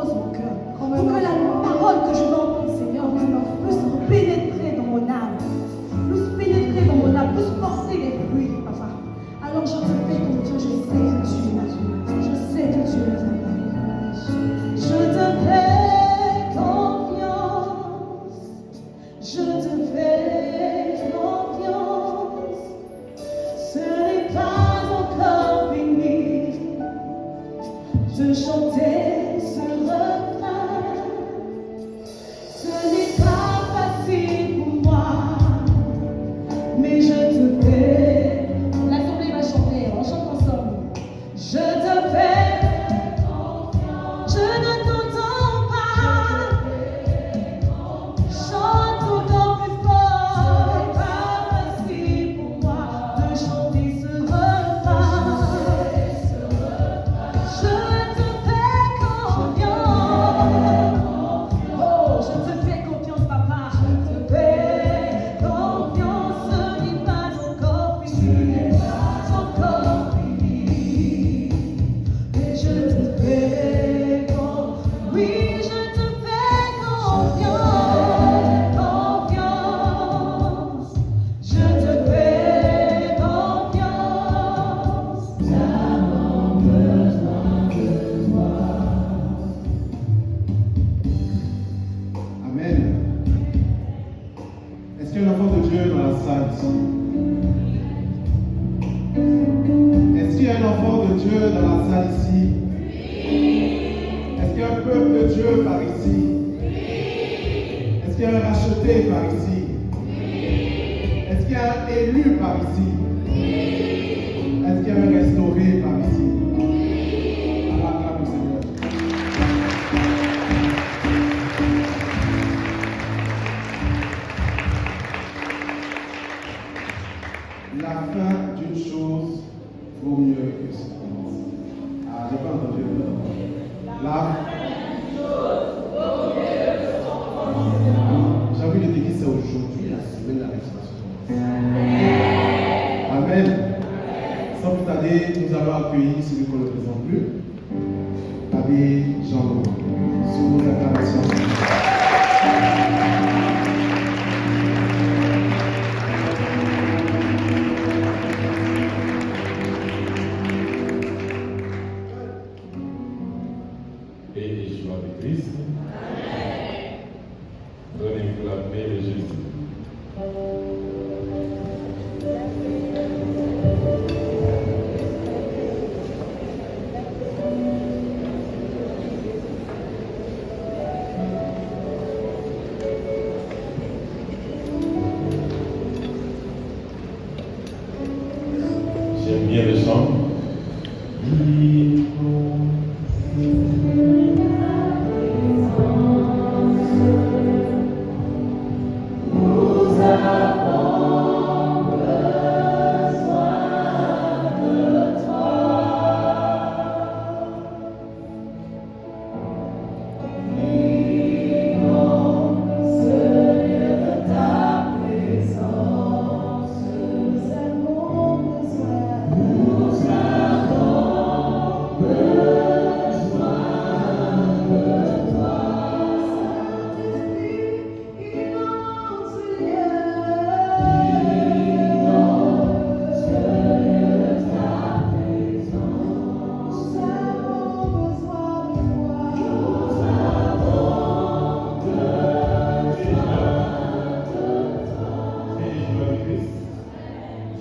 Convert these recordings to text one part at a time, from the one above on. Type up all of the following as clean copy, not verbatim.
expose mon cœur. Pour que la parole que je donne, Seigneur, puisse pénétrer dans mon âme. Puisse pénétrer dans mon âme, puisse porter des fruits, papa. Alors je te fais confiance, je sais que tu es là. Je sais que tu es là. Je te fais confiance. Je te fais confiance. Ce n'est pas encore fini de chanter ce refrain. Ce n'est pas facile pour moi, mais je te fais. L'assemblée va chanter, on chante ensemble. Je te fais confiance. Je ne t'entends pas. Chante encore plus fort. Ce n'est pas facile pour moi de chanter ce refrain. Je te fais confiance. Oh, je te fais confiance, papa. Je te fais confiance. Ce n'est pas encore fini. Encore fini. Et je te fais confiance. Oui, je te fais confiance. Confiance. Je te fais confiance. Nous avons besoin de toi. Amen. Est-ce qu'il y a un enfant de Dieu dans la salle ici? Est-ce qu'il y a un enfant de Dieu dans la salle ici? Est-ce qu'il y a un peuple de Dieu par ici? Est-ce qu'il y a un racheté par ici? Est-ce qu'il y a un élu par ici? Est-ce qu'il y a un restauré par ici? Acclame le Seigneur. La fin d'une chose vaut mieux que son commencement. Ah, j'ai pas entendu. La j'ai envie de te dire, c'est aujourd'hui la semaine de la restauration. Amen. Sans plus tarder, nous allons accueillir celui qu'on ne présente plus, Abbé Jean-Loup, sous vos acclamations. Et joie de Christ. Donnez-vous la paix de Jésus. J'aime bien le chant.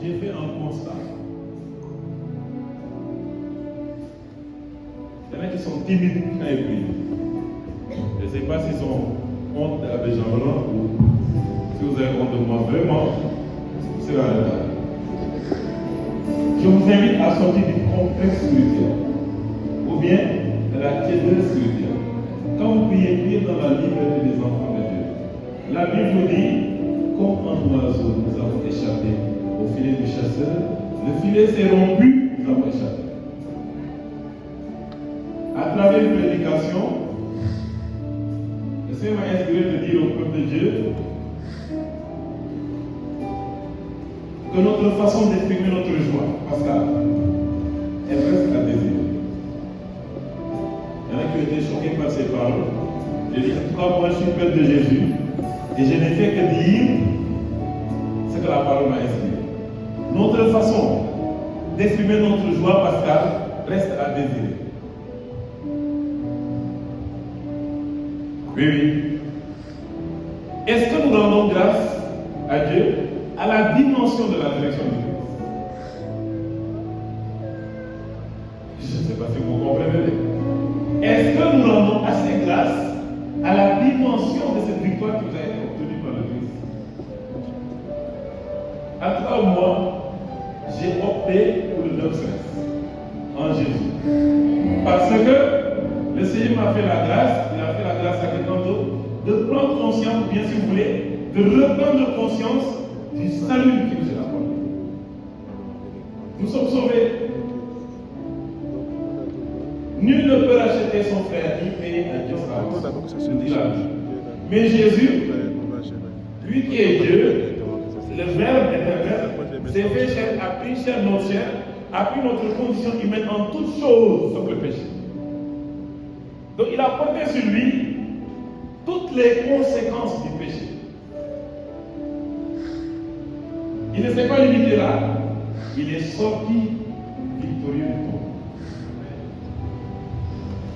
J'ai fait un constat. Il y en a qui sont timides quand ils prient. Je ne sais pas s'ils ont honte de l'abbé Jean-Blanc ou si vous avez honte de moi. Vraiment, c'est la réalité. Je vous invite à sortir du complexe spirituel ou bien de la tiédeur spirituelle. Quand vous priez, priez dans la liberté des enfants de Dieu. La Bible nous dit, comme un oiseau, nous avons échappé au filet du chasseur. Le filet s'est rompu, nous avons échappé. À travers une prédication, le Seigneur m'a inspiré de dire au peuple de Dieu que notre façon d'exprimer notre joie, Pascal, est presque à désir. Il y en a qui ont été choqués par ces paroles. J'ai dit, en tout cas, moi, je suis peuple de Jésus. Et je n'ai fait que dire ce que la parole m'a inspiré. Notre façon d'exprimer notre joie pascale reste à désirer. Oui, oui. Est-ce que nous rendons grâce à Dieu à la dimension de la direction du Christ? Je ne sais pas si vous comprenez. Est-ce que nous rendons assez grâce à la dimension de cette victoire qui vous a été obtenue par le Christ? En tout cas, moi, j'ai opté pour le non-stress en Jésus. Parce que le Seigneur m'a fait la grâce, il a fait la grâce à quelqu'un d'autre, de prendre conscience, bien si vous voulez, de reprendre conscience du salut qui nous est apporté. Nous sommes sauvés. Nul ne peut racheter son frère ni payer un Dieu sa mais Jésus, lui qui est Dieu, le Verbe éternel, s'est fait chair, a pris chair notre chair, a pris notre condition humaine en toutes choses sauf le péché. Donc il a porté sur lui toutes les conséquences du péché. Il ne s'est pas limité là, il est sorti victorieux du tombeau.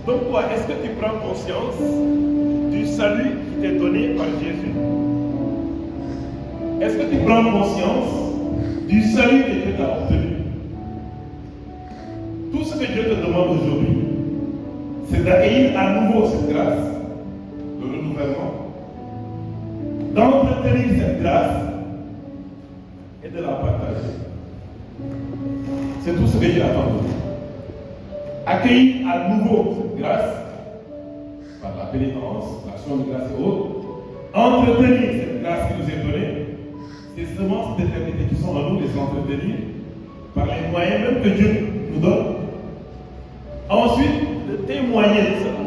Donc toi, est-ce que tu prends conscience du salut qui t'est donné par Jésus? Est-ce que tu prends conscience du salut que Dieu t'a obtenu? Tout ce que Dieu te demande aujourd'hui, c'est d'accueillir à nouveau cette grâce, le renouvellement, d'entretenir cette grâce et de la partager. C'est tout ce que Dieu attend de nous. Accueillir à nouveau cette grâce par la pénitence, l'action de grâce et autres, entretenir cette grâce qui nous est donnée, ces semences d'éternité qui sont en nous, les entretenir par les moyens même que Dieu nous donne. Ensuite, de témoigner de cela.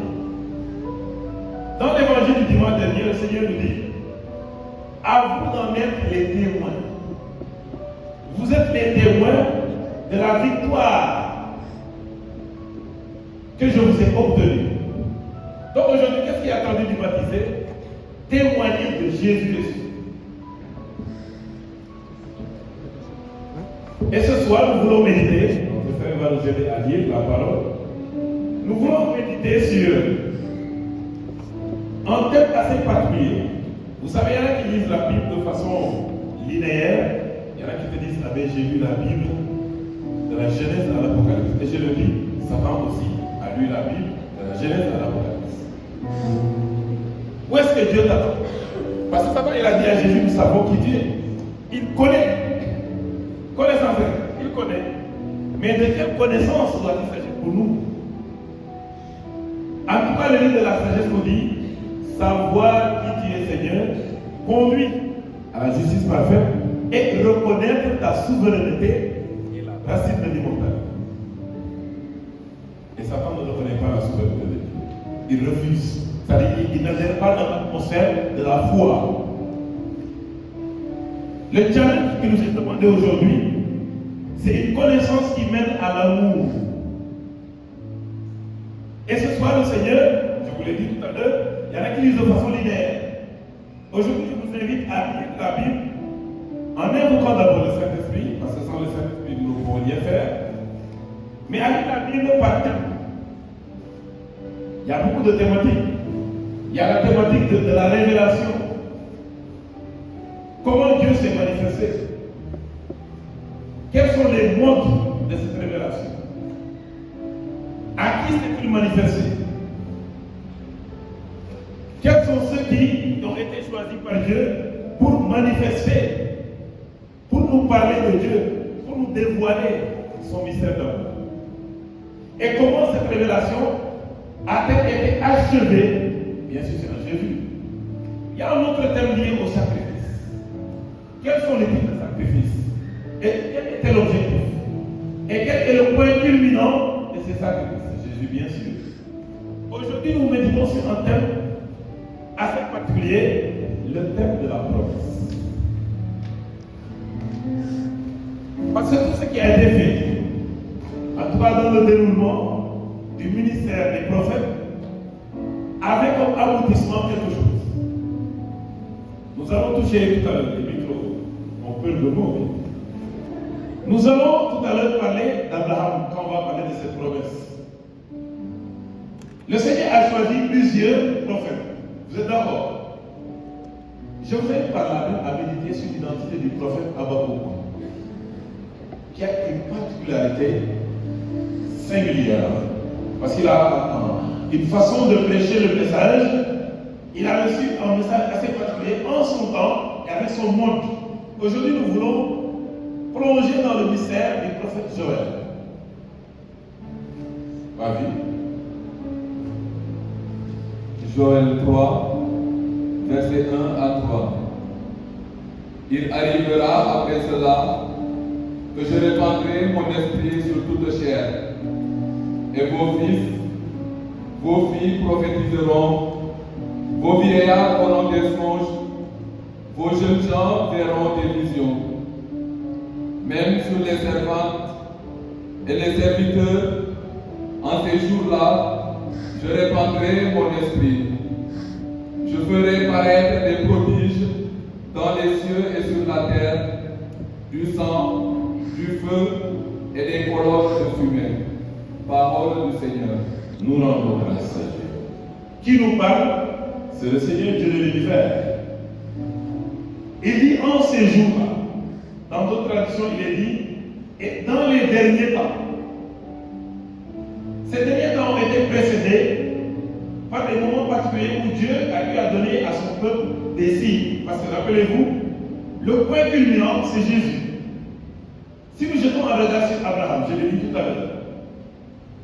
Dans l'évangile du dimanche dernier, le Seigneur nous dit, à vous d'en être les témoins. Vous êtes les témoins de la victoire que je vous ai obtenue. Donc aujourd'hui, qu'est-ce qui est attendu du baptisé? Témoigner de Jésus Christ. Et ce soir, nous voulons méditer, notre frère va nous aider à lire la parole. Nous voulons méditer sur un thème assez particulier. Vous savez, il y en a qui lisent la Bible de façon linéaire. Il y en a qui te disent, ah ben j'ai lu la Bible de la Genèse à l'Apocalypse. Et je le dis, Satan aussi a lu la Bible de la Genèse à l'Apocalypse. Où est-ce que Dieu t'attend? Parce que Satan, il a dit à Jésus, nous savons qui Dieu est. Il connaît. Connaissance, il connaît. Mais de quelle connaissance doit-il s'agir pour nous? En tout cas, le livre de la sagesse nous dit, savoir qui tu es Seigneur, conduit à la justice parfaite et reconnaître ta souveraineté et la racine de l'immortalité. Et Satan ne reconnaît pas la souveraineté de Dieu. Il refuse. C'est-à-dire qu'il n'adhère pas dans l'atmosphère de la foi. Le challenge qui nous est demandé aujourd'hui, c'est une connaissance qui mène à l'amour. Et ce soir, le Seigneur, je vous l'ai dit tout à l'heure, il y en a qui lisent de façon linéaire. Aujourd'hui, je vous invite à lire la Bible en invoquant d'abord le Saint-Esprit, parce que sans le Saint-Esprit, nous ne pouvons rien faire. Mais à lire la Bible par thème. Il y a beaucoup de thématiques. Il y a la thématique de la révélation. Comment Dieu s'est manifesté? Quels sont les modes de cette révélation? À qui s'est-il manifesté? Quels sont ceux qui ont été choisis par Dieu pour manifester, pour nous parler de Dieu, pour nous dévoiler son mystère d'amour? Et comment cette révélation a-t-elle été achevée? Bien sûr, c'est en Jésus. Il y a un autre thème lié au sacrifice. Quels sont les types de sacrifices? Et quel était l'objectif? Et quel est le point culminant de ces sacrifices? Jésus, bien sûr. Aujourd'hui, nous méditons sur un thème assez particulier, le thème de la promesse. Parce que tout ce qui a été fait, en tout cas dans le déroulement du ministère des prophètes, avait comme aboutissement quelque chose. Nous allons toucher tout à l'heure les micros, on peut le mot. Nous allons tout à l'heure parler d'Abraham quand on va parler de cette promesse. Le Seigneur a choisi plusieurs prophètes. Vous êtes d'accord? Je vous invite par là même à méditer sur l'identité du prophète Habakkuk, qui a une particularité singulière, parce qu'il a une façon de prêcher le message. Il a reçu un message assez particulier en son temps et avec son monde. Aujourd'hui, nous voulons plonger dans le mystère du prophète Joël. Vas-y. Joël 3, versets 1 à 3. Il arrivera après cela que je répandrai mon esprit sur toute chair, et vos fils, vos filles prophétiseront, vos vieillards auront des songes, vos jeunes gens verront des visions. Même sur les servantes et les serviteurs, en ces jours-là, je répandrai mon esprit. Je ferai paraître des prodiges dans les cieux et sur la terre, du sang, du feu et des colonnes de fumée. Parole du Seigneur. Nous rendons grâce à Dieu. Qui nous parle? C'est le Seigneur Dieu de l'univers. Il dit en ces jours-là. Dans d'autres traductions, il est dit, et dans les derniers temps. Ces derniers temps ont été précédés par des moments particuliers où Dieu a eu à donner à son peuple des signes. Parce que rappelez-vous, le point culminant, c'est Jésus. Si nous jetons un regard sur Abraham, je l'ai dit tout à l'heure,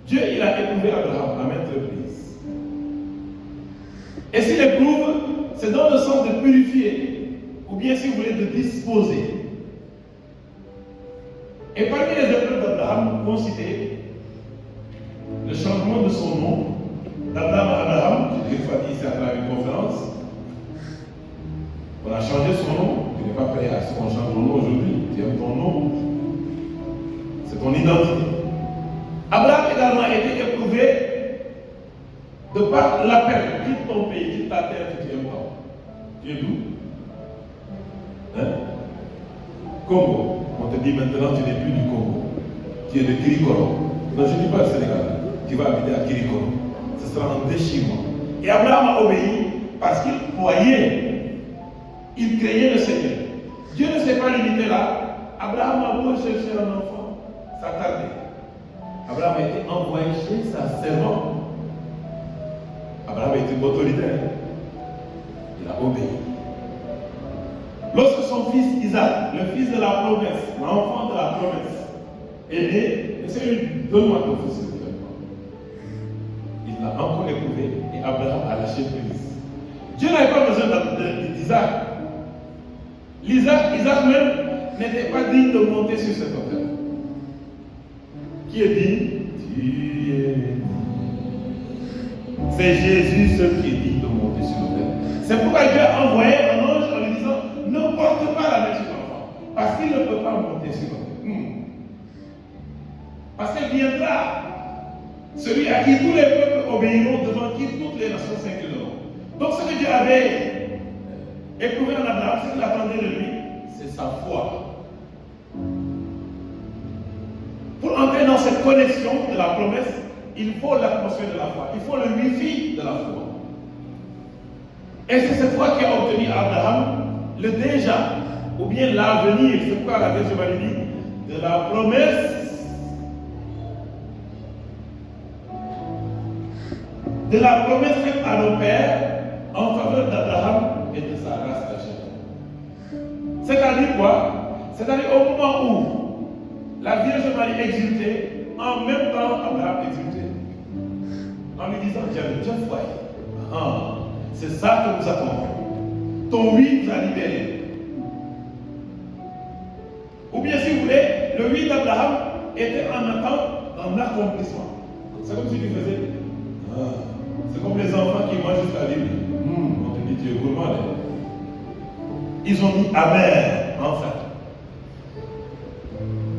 Dieu, il a éprouvé Abraham à maintes reprises. Et s'il éprouve, c'est dans le sens de purifier, ou bien si vous voulez, de disposer. Et parmi les épreuves d'Abraham, on citait le changement de son nom d'Abraham à Abraham. J'ai une fois dit ici à travers une conférence. On a changé son nom. Tu n'es pas prêt à ce qu'on change ton nom aujourd'hui. Tu aimes ton nom. C'est ton identité. Abraham également a été éprouvé de par l'appel. Quitte ton pays, quitte ta terre que tu aimes tant. Tu es d'où? Hein? Congo. On te dit maintenant tu n'es plus du Congo. Tu es de Kirikoro. Non, je ne dis pas le Sénégal. Tu vas habiter à Kirikoro. Ce sera un déchirement. Et Abraham a obéi parce qu'il croyait. Il craignait le Seigneur. Dieu ne s'est pas limité là. Abraham a beau chercher un enfant. Ça tardait. Abraham a été envoyé chez sa servante. Abraham était autoritaire. Il a obéi. Lorsque son fils Isaac, le fils de la promesse, l'enfant de la promesse, est né, le Seigneur lui dit, donne-moi ton fils. Il l'a encore éprouvé et Abraham a lâché prise. Dieu n'avait pas besoin d'Isaac. Isaac même n'était pas digne de monter sur cet autel. Qui est digne? Tu es digne. C'est Jésus seul qui est digne de monter sur l'autel. C'est pourquoi Dieu a envoyé un ange en lui disant, ne porte pas la main sur l'enfant, parce qu'il ne peut pas monter sur l'autel. Parce qu'il viendra celui à qui tous les peuples obéiront, devant qui toutes les nations s'inclineront. Donc ce que Dieu avait éprouvé en Abraham, ce qu'il attendait de lui, c'est sa foi. Pour entrer dans cette connexion de la promesse, il faut l'atmosphère de la foi. Il faut le wifi de la foi. Et c'est cette foi qui a obtenu à Abraham le déjà, ou bien l'avenir. C'est pourquoi la Vierge Marie dit de la promesse faite à nos pères en faveur d'Abraham et de sa race cachée. C'est-à-dire quoi? C'est-à-dire au moment où la Vierge Marie exultait, en même temps Abraham exultait. En lui disant, j'avais déjà foi. C'est ça que nous attendons. Ton oui nous a libérés. Ou bien si vous voulez, le oui d'Abraham était en attente d'un accomplissement. C'est comme si tu faisais. C'est comme les enfants qui mangent juste la Bible. On te dit, tu es gourmand. Ils ont dit Amen, enfin.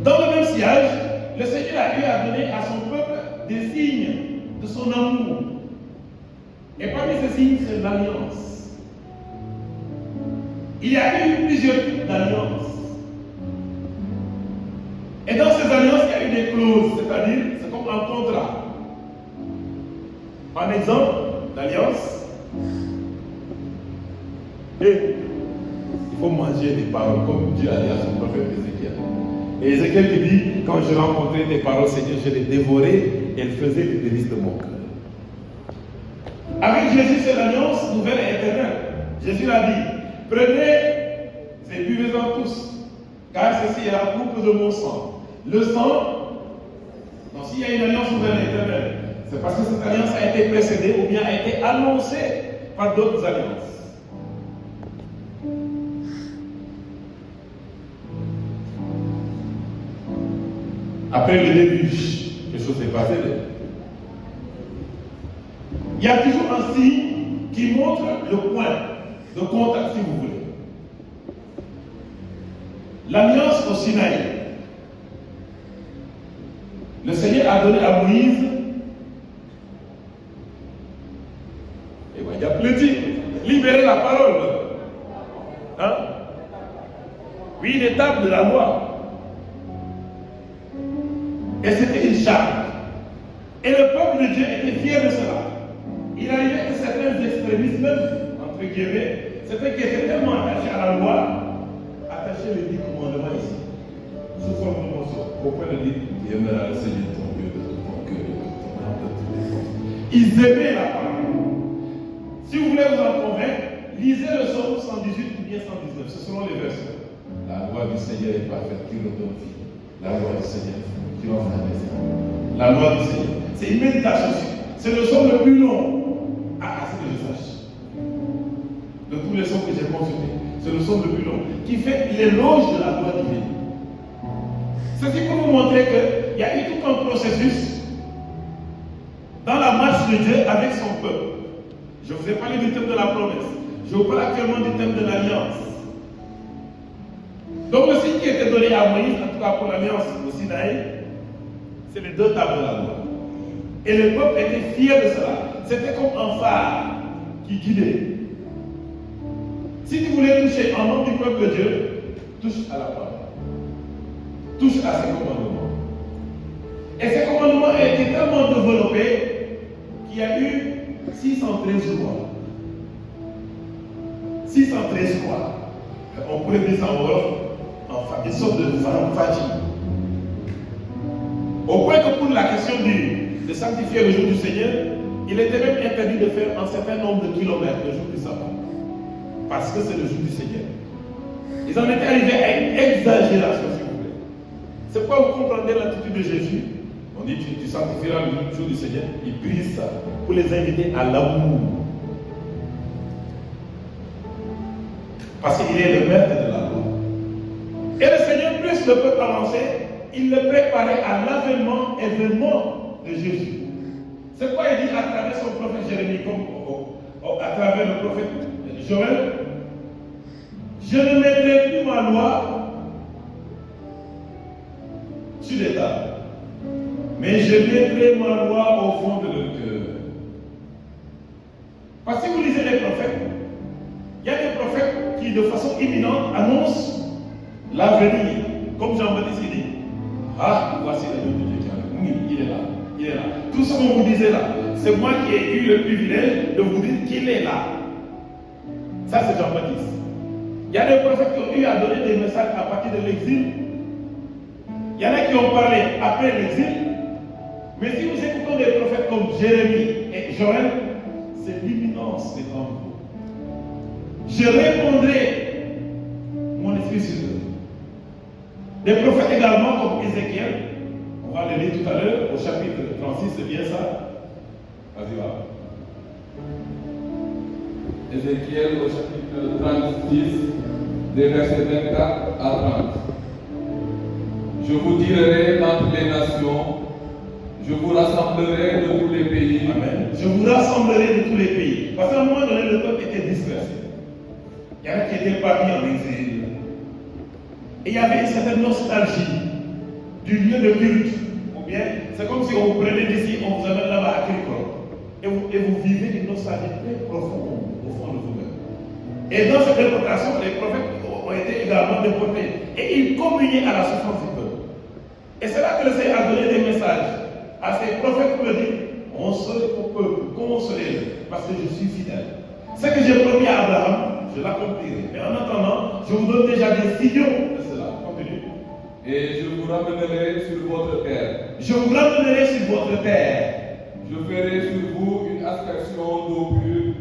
Dans le même sillage, le Seigneur a eu à donner à son peuple des signes de son amour. Et parmi ceci, c'est l'alliance. Il y a eu plusieurs types d'alliances. Et dans ces alliances, il y a eu des clauses, c'est-à-dire, c'est comme un contrat. Un exemple d'alliance. Et il faut manger des paroles, comme Dieu a dit à son prophète Ézéchiel. Et Ézéchiel qui dit, quand je rencontrais tes paroles, Seigneur, je les dévorais et elles faisaient les délices de mon cœur. Avec Jésus, c'est l'alliance nouvelle et éternelle. Jésus l'a dit, prenez et buvez-en tous, car ceci est la coupe de mon sang. Le sang, donc s'il y a une alliance nouvelle et éternelle, c'est parce que cette alliance a été précédée ou bien a été annoncée par d'autres alliances. Après le début, quelque chose s'est passé. Il y a toujours un signe qui montre le point de contact, si vous voulez. L'alliance au Sinaï. Le Seigneur a donné à Moïse, et bien, il a plaidé, libérer la parole. Hein? Oui, une étape de la loi. Et c'était une charge. Et le peuple de Dieu était fier de cela. Il arrivait que certains extrémistes, même, entre guillemets, certains qui étaient tellement attachés à la loi, attachaient les 10 commandements ici, sous forme de morceaux, au point de dire, tu aimeras le Seigneur ton Dieu de tout ton cœur, de toute ton âme, de toutes tes forces. Ils aimaient la parole. Si vous voulez vous en convaincre, lisez le psaume 118 ou bien 119, ce seront les versets. La loi du Seigneur est parfaite, qui redonne vie. La loi du Seigneur qui offre la maison. La loi du Seigneur. C'est une méditation. C'est le psaume le plus long. À ce que je sache. De tous les psaumes que j'ai consultés, c'est le psaume le plus long qui fait l'éloge de la loi divine. Ceci pour vous montrer qu'il y a eu tout un processus dans la marche de Dieu avec son peuple. Je vous ai parlé du thème de la promesse. Je vous parle actuellement du thème de l'alliance. Donc le signe qui était donné à Moïse, en tout cas pour l'alliance au Sinaï, c'est les 2 tables de la loi. Et le peuple était fier de cela. C'était comme un phare qui guidait. Si tu voulais toucher un nom du peuple de Dieu, touche à la parole. Touche à ses commandements. Et ces commandements ont été tellement développés qu'il y a eu 613 lois. 613 lois. On pourrait dire ça en Wolof, enfin, une sorte de fatigue. Au point que pour la question de sanctifier le jour du Seigneur, il était même interdit de faire un certain nombre de kilomètres le jour du sabbat. Parce que c'est le jour du Seigneur. Ils en étaient arrivés à une exagération, s'il vous plaît. C'est pourquoi vous comprenez l'attitude de Jésus. On dit tu sanctifieras le jour du Seigneur. Il brise ça pour les inviter à l'amour. Parce qu'il est le maître de la loi. Et le Seigneur, plus le peuple avançait, il le préparait à événement de Jésus. C'est pourquoi il dit à travers son prophète Jérémie, comme à travers le prophète Joël, je ne mettrai plus ma loi sur les tables, mais je mettrai ma loi au fond de leur cœur. Parce que si vous lisez les prophètes, il y a des prophètes qui, de façon imminente, annoncent l'avenir. Comme Jean-Baptiste dit, ah, voici le Dieu de Dieu qui arrive. Oui, il est là. Il est là. Tout ce qu'on vous disait là, c'est moi qui ai eu le privilège de vous dire qu'il est là. Ça, c'est Jean-Baptiste. Il y a des prophètes qui ont eu à donner des messages à partir de l'exil. Il y en a qui ont parlé après l'exil. Mais si vous écoutez des prophètes comme Jérémie et Joël, c'est l'imminence des temps. Je répondrai mon esprit sur eux. Des prophètes également comme Ézéchiel, on va le lire tout à l'heure au chapitre 36, c'est bien ça. Vas-y, va. Ézéchiel au chapitre 36, des versets 24 à 30. Je vous dirai entre les nations, je vous rassemblerai de tous les pays. Amen. Je vous rassemblerai de tous les pays. Parce qu'à un moment donné, le peuple était dispersé. Il y en a qui étaient partis en exil. Et il y avait une certaine nostalgie du lieu de culte. Ou bien, c'est comme si on vous prenait d'ici, on vous amène là-bas à Kirikor. Et vous vivez une nostalgie. message très profond au fond de vous-même. Et dans cette déportation, les prophètes ont été également déportés. Et ils communiaient à la souffrance du peuple. Et c'est là que le Seigneur a donné des messages à ces prophètes pour leur dire, consolez ton peuple, consolez-le, parce que je suis fidèle. Ce que j'ai promis à Abraham, je l'accomplirai. Mais en attendant, je vous donne déjà des signaux de cela. Continue. Et je vous ramènerai sur votre terre. Je vous ramènerai sur votre terre. Je ferai sur vous une aspersion d'eau pure.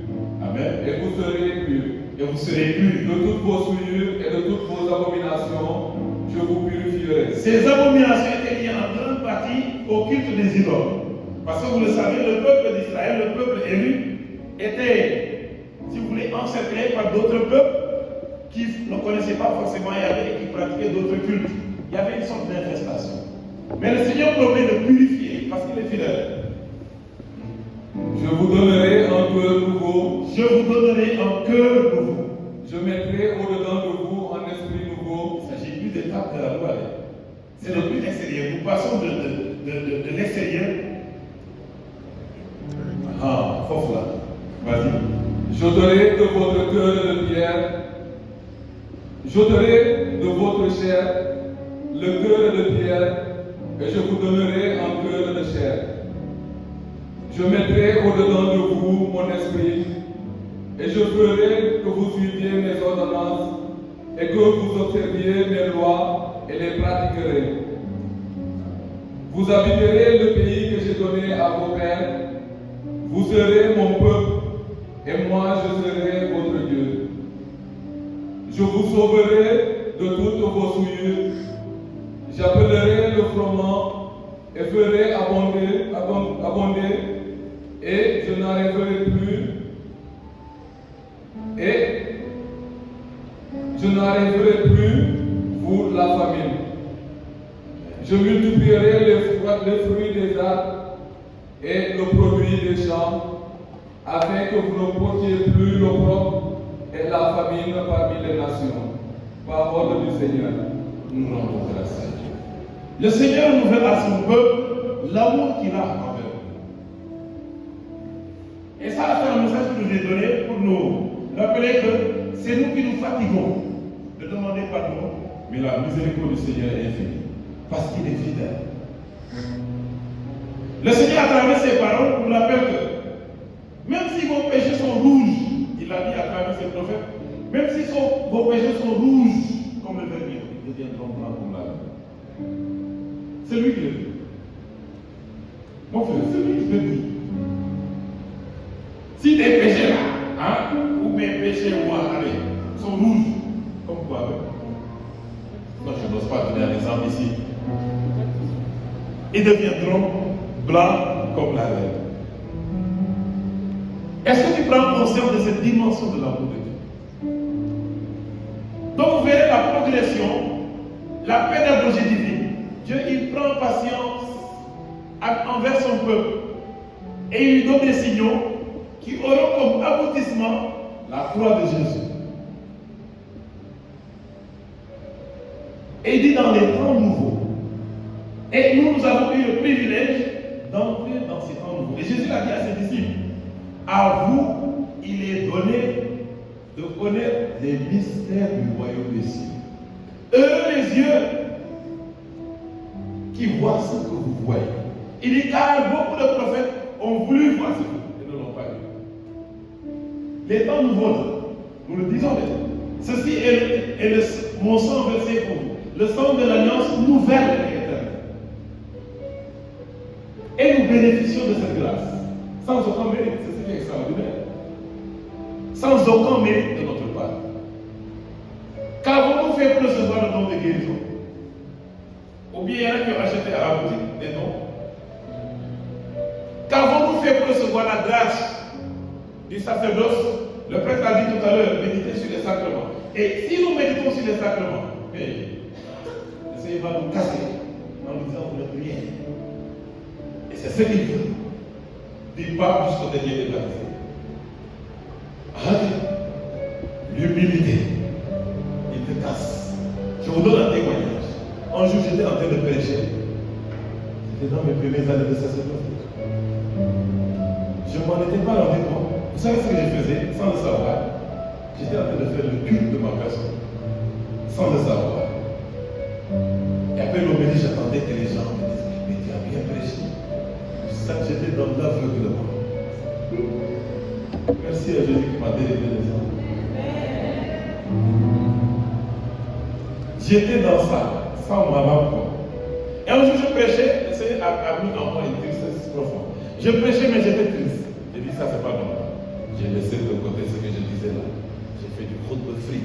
Amen. Et vous serez purs. Et vous serez purs. De toutes vos souillures et de toutes vos abominations, je vous purifierai. Ces abominations étaient liées en grande partie au culte des idoles. Parce que vous le savez, le peuple d'Israël, le peuple élu, était, si vous voulez, encerclé par d'autres peuples qui ne connaissaient pas forcément Yahvé et qui pratiquaient d'autres cultes. Il y avait une sorte d'infestation. Mais le Seigneur promet de purifier parce qu'il est fidèle. Je vous donnerai un cœur nouveau. Je vous donnerai un cœur nouveau. Je mettrai au-dedans de vous un esprit nouveau. Il ne s'agit plus d'étapes de la loi. C'est le plus extérieur. Nous passons de l'extérieur. Ah, force là. Vas-y. J'ôterai de votre cœur de pierre. J'ôterai de votre chair le cœur de pierre et je vous donnerai un cœur de chair. Je mettrai au-dedans de vous mon esprit et je ferai que vous suiviez mes ordonnances et que vous observiez mes lois et les pratiquerez. Vous habiterez le pays que j'ai donné à vos pères. Vous serez mon peuple et moi je serai votre Dieu. Je vous sauverai de toutes vos souillures. J'appellerai le froment et ferai abonder et je n'arrêterai plus vous la famine. Je multiplierai les fruits des arbres et le produit des champs afin que vous ne portiez plus l'opprobre et la famine parmi les nations. Parole du Seigneur. Nous rendons grâce à Dieu. Le Seigneur nous fait à son peuple l'amour qu'il a envers nous. Et ça a fait un message que je vous ai donné pour nous rappeler que c'est nous qui nous fatiguons de demander pardon, mais la miséricorde du Seigneur est infinie, parce qu'il est fidèle. Le Seigneur, à travers ses paroles, nous rappelle que même si vos péchés sont rouges, il a dit à travers ses prophètes, même si vos péchés sont rouges comme le vernis, ils deviendront blancs comme la laine. C'est lui qui le dit. Mon frère, c'est lui qui le dit. Si tes péchés là, ou mes péchés moi, allez, sont rouges, comme quoi, non, je n'ose pas donner un exemple ici. Ils deviendront blancs comme la laine. Est-ce que tu prends conscience de cette dimension de l'amour de Dieu? Donc vous verrez la progression, la pédagogie divine. Dieu, il prend patience envers son peuple et il lui donne des signaux qui auront comme aboutissement la croix de Jésus. Et il dit dans les temps nouveaux. Et nous avons eu le privilège d'entrer dans ces temps nouveaux. Et Jésus l'a dit à ses disciples, à vous, il est donné de connaître les mystères du royaume des cieux. Eux, les yeux qui voient ce que vous voyez. Il dit car beaucoup de prophètes ont voulu voir ce que vous et ne l'ont pas vu. Les temps nouveaux, nous le disons déjà. Ceci est mon sang versé pour vous. Le sang de l'alliance nouvelle et éternelle. Et nous bénéficions de cette grâce. Sans aucun mérite. C'est ce qui est extraordinaire. Sans aucun mérite de notre part. Qu'avons-nous fait pour recevoir le don de guérison? Ou bien il y en a qui ont acheté à la boutique des dons. Qu'avons-nous fait pour recevoir la grâce du sacerdoce? Le prêtre a dit tout à l'heure, méditer sur les sacrements. Et si nous méditons sur les sacrements, le Seigneur va nous casser en nous disant vous n'êtes rien. Et c'est ce qu'il veut. Du pape jusqu'au dernier des baptisés. L'humilité, il te casse. Je vous donne un témoignage. Un jour, j'étais en train de prêcher. J'étais dans mes premières années de sacerdoce. Je ne m'en étais pas rendu compte. Vous savez ce que je faisais sans le savoir? J'étais en train de faire le culte de ma personne, sans le savoir. Et après l'homélie, j'attendais que les gens me disent, mais tu as bien prêché. Ça, j'étais dans l'aveuglement. Merci à Jésus qui m'a délivré les gens. J'étais dans ça, sans m'en rendre compte. Et un jour, je prêchais, le Seigneur a mis en moi une tristesse profonde. Je prêchais, mais j'étais triste. J'ai dit, ça, c'est pas normal. J'ai laissé de côté ce que je disais là. J'ai fait du route de free.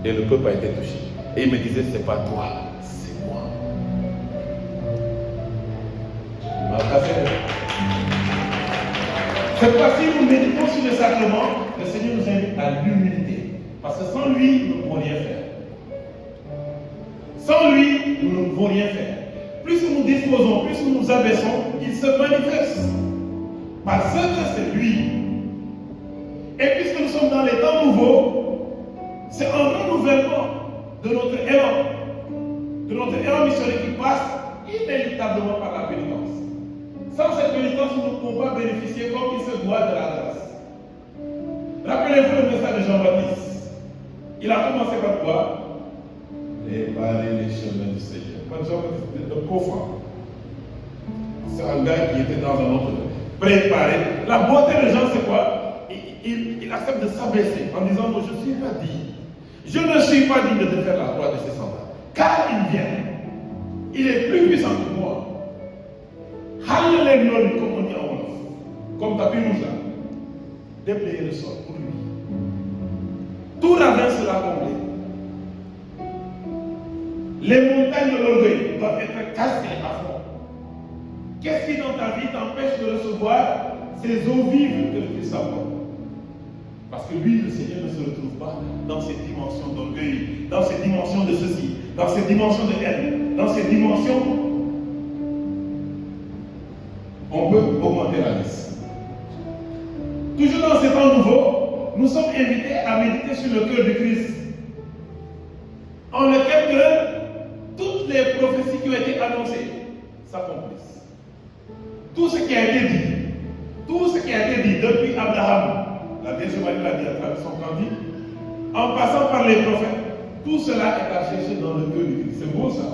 Et le peuple a été touché. Et il me disait, c'est pas toi, c'est moi. Il m'a cassé. Cette fois-ci, nous méditons sur le sacrement. Le Seigneur nous invite à l'humilité. Parce que sans lui, nous ne pouvons rien faire. Sans lui, nous ne pouvons rien faire. Plus nous nous disposons, plus nous nous abaissons, il se manifeste. Parce que c'est lui. Et puisque nous sommes dans les temps nouveaux, c'est un renouvellement de notre élan missionnaire qui passe inéluctablement par la pénitence. Sans cette pénitence, nous ne pouvons pas bénéficier comme il se doit de la grâce. Rappelez-vous le message de Jean-Baptiste. Il a commencé par quoi? Préparer les chemins du Seigneur. Quand Jean-Baptiste était profond, c'est un gars qui était dans un autre. Préparer. La beauté de Jean, c'est quoi? Il accepte de s'abaisser en disant, non, je ne suis pas digne. Je ne suis pas digne de faire la croix de ses semblables. Car il vient. Il est plus puissant que moi. Alléluia, comme on dit en Wolof. Comme tapis rouge là. Déblayer le sol pour lui. Tout ravin sera comblé. Les montagnes de l'orgueil doivent être cassées à fond. Qu'est-ce qui dans ta vie t'empêche de recevoir ces eaux vives que le Christ apporte? Parce que lui, le Seigneur, ne se retrouve pas dans ces dimensions d'orgueil, dans ces dimensions de ceci, dans ces dimensions de haine, dans ces dimensions. On peut augmenter la liste. Toujours dans ces temps nouveaux, nous sommes invités à méditer sur le cœur du Christ, en lequel que toutes les prophéties qui ont été annoncées s'accomplissent. Tout ce qui a été dit depuis Abraham, la Vierge Marie l'a dit à travers son cantique, en passant par les prophètes, tout cela est à chercher dans le cœur du Christ. C'est beau ça.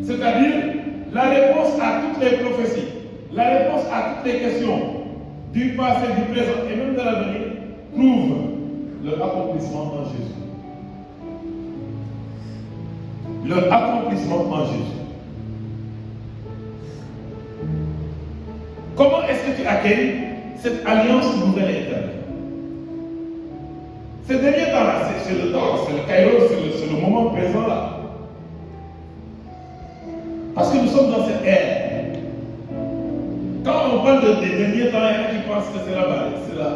C'est-à-dire la réponse à toutes les prophéties, la réponse à toutes les questions du passé, du présent et même de l'avenir trouve leur accomplissement en Jésus. Leur accomplissement en Jésus. Comment est-ce que tu accueilles cette alliance nouvelle et éternelle? Ces derniers temps-là, c'est le temps, c'est le kairos, c'est le moment présent là. Parce que nous sommes dans cette ère. Quand on parle des derniers temps, il y en a qui pensent que c'est là-bas, c'est là.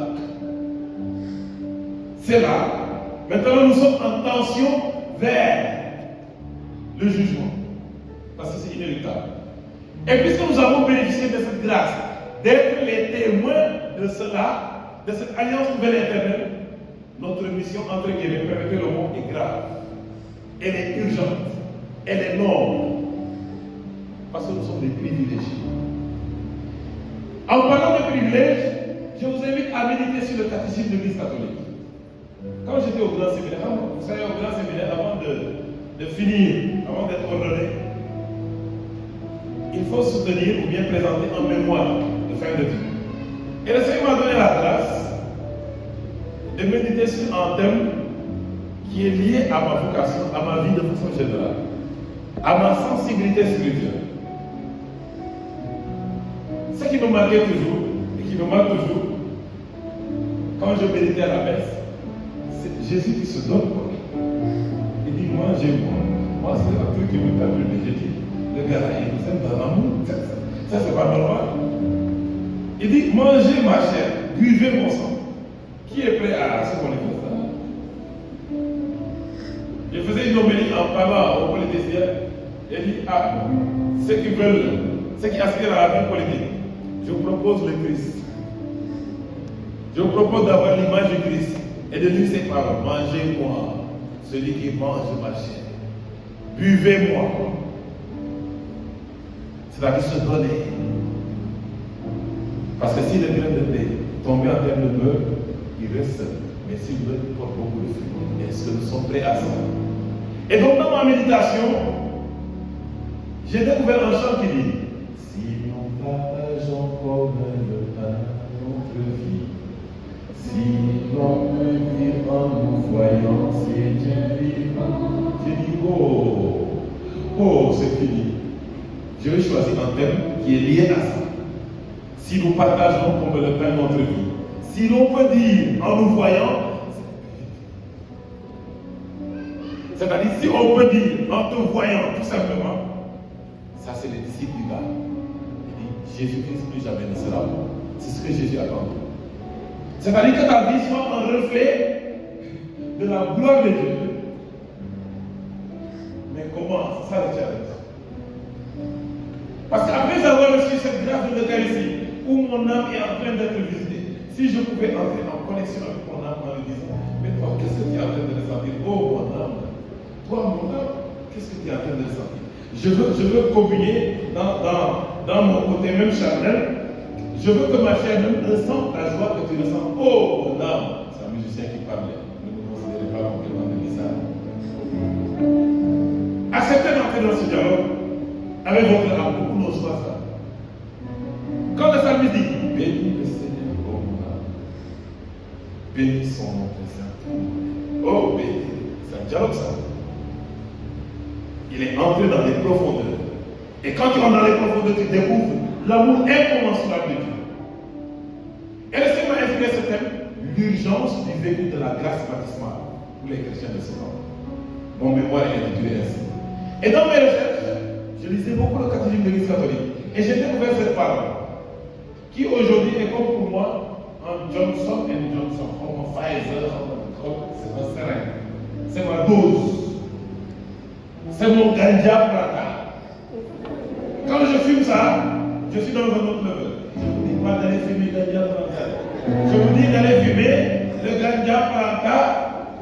C'est là. Maintenant, nous sommes en tension vers le jugement. Parce que c'est inéluctable. Et puisque nous avons bénéficié de cette grâce, d'être les témoins de cela, de cette alliance nouvelle et éternelle, notre mission, entre guillemets, permettez le mot, est grave. Elle est urgente. Elle est noble. Parce que nous sommes des privilégiés. En parlant de privilèges, je vous invite à méditer sur le catéchisme de l'Église catholique. Quand j'étais au grand séminaire, vous savez, au grand séminaire, avant de finir, avant d'être ordonné, il faut soutenir ou bien présenter un mémoire de fin de vie. Et le Seigneur m'a donné la grâce de méditer sur un thème qui est lié à ma vocation, à ma vie de façon générale, à ma sensibilité spirituelle. Ce qui me marquait toujours, et qui me marque toujours, quand je méditais à la messe, c'est Jésus qui se donne. Il dit, mangez-moi. Moi, c'est un truc qui me permet de dire, le gars, il nous aime dans l'amour. Ça, c'est pas normal. Il dit, mangez ma chair, buvez mon sang. Qui est prêt à se connecter ça? Je faisais une homélie en parlant aux politiciens. Il dit, ceux qui veulent, ceux qui aspirent à la vie politique, je vous propose le Christ. Je vous propose d'avoir l'image du Christ et de lui ces paroles. Mangez-moi, celui qui mange ma chair. Buvez-moi. C'est-à-dire se donner. Parce que si le grain de blé tombé en terre ne meurt, il reste seul. Mais s'il meurt, il porte beaucoup de fruits. Est-ce que nous sommes prêts à ça? Et donc, dans ma méditation, j'ai découvert un chant qui dit: si nous partageons comme le pain notre vie, si l'on peut vivre en nous voyant, c'est Dieu vivant. J'ai dit: oh, c'est fini. Je vais choisir un thème qui est lié à ça. Si nous partageons comme le pain notre vie, si l'on peut dire en nous voyant, c'est-à-dire si on peut dire en te voyant tout simplement, ça c'est les disciples du gars. Il dit: Jésus-Christ plus jamais ne sera mort. C'est ce que Jésus attend. C'est-à-dire que ta vie soit un reflet de la gloire de Dieu. Mais comment? C'est ça le challenge. Parce qu'après avoir reçu cette grâce de l'Eucharistie, où mon âme est en train d'être visitée, si je pouvais entrer en connexion avec mon âme en lui disant: mais toi, qu'est-ce que tu es en train de ressentir? Oh mon âme, toi mon âme, qu'est-ce que tu es en train de ressentir? Je veux communier dans mon côté même charnel. Je veux que ma chair même ressente la joie que tu ressens. Oh mon âme, c'est un musicien qui parlait. Ne me considérez pas comme quelqu'un de bizarre. Acceptez d'entrer dans ce dialogue avec votre âme. Beaucoup n'osent pas ça. Quand le psalmiste dit: bénis le Seigneur, oh mon âme, bénis son nom très saint. Oh, bénis. C'est un dialogue ça. Il est entré dans les profondeurs. Et quand tu rentres dans les profondeurs, tu découvres l'amour incommensurable de Dieu. Et le Seigneur m'a inspiré ce thème: l'urgence du vécu de la grâce baptismale pour les chrétiens de ce temps. Mon mémoire est intitulé ainsi. Et dans mes recherches, je lisais beaucoup le catéchisme de l'Église catholique. Et j'ai découvert cette parole, qui aujourd'hui est comme pour moi un Johnson & Johnson, comme un Pfizer, c'est un seringue. C'est ma dose. C'est mon ganja plata. Quand je fume ça, je suis dans un autre level. Je ne vous dis pas d'aller fumer ganja plata. Je vous dis d'aller fumer le ganja plata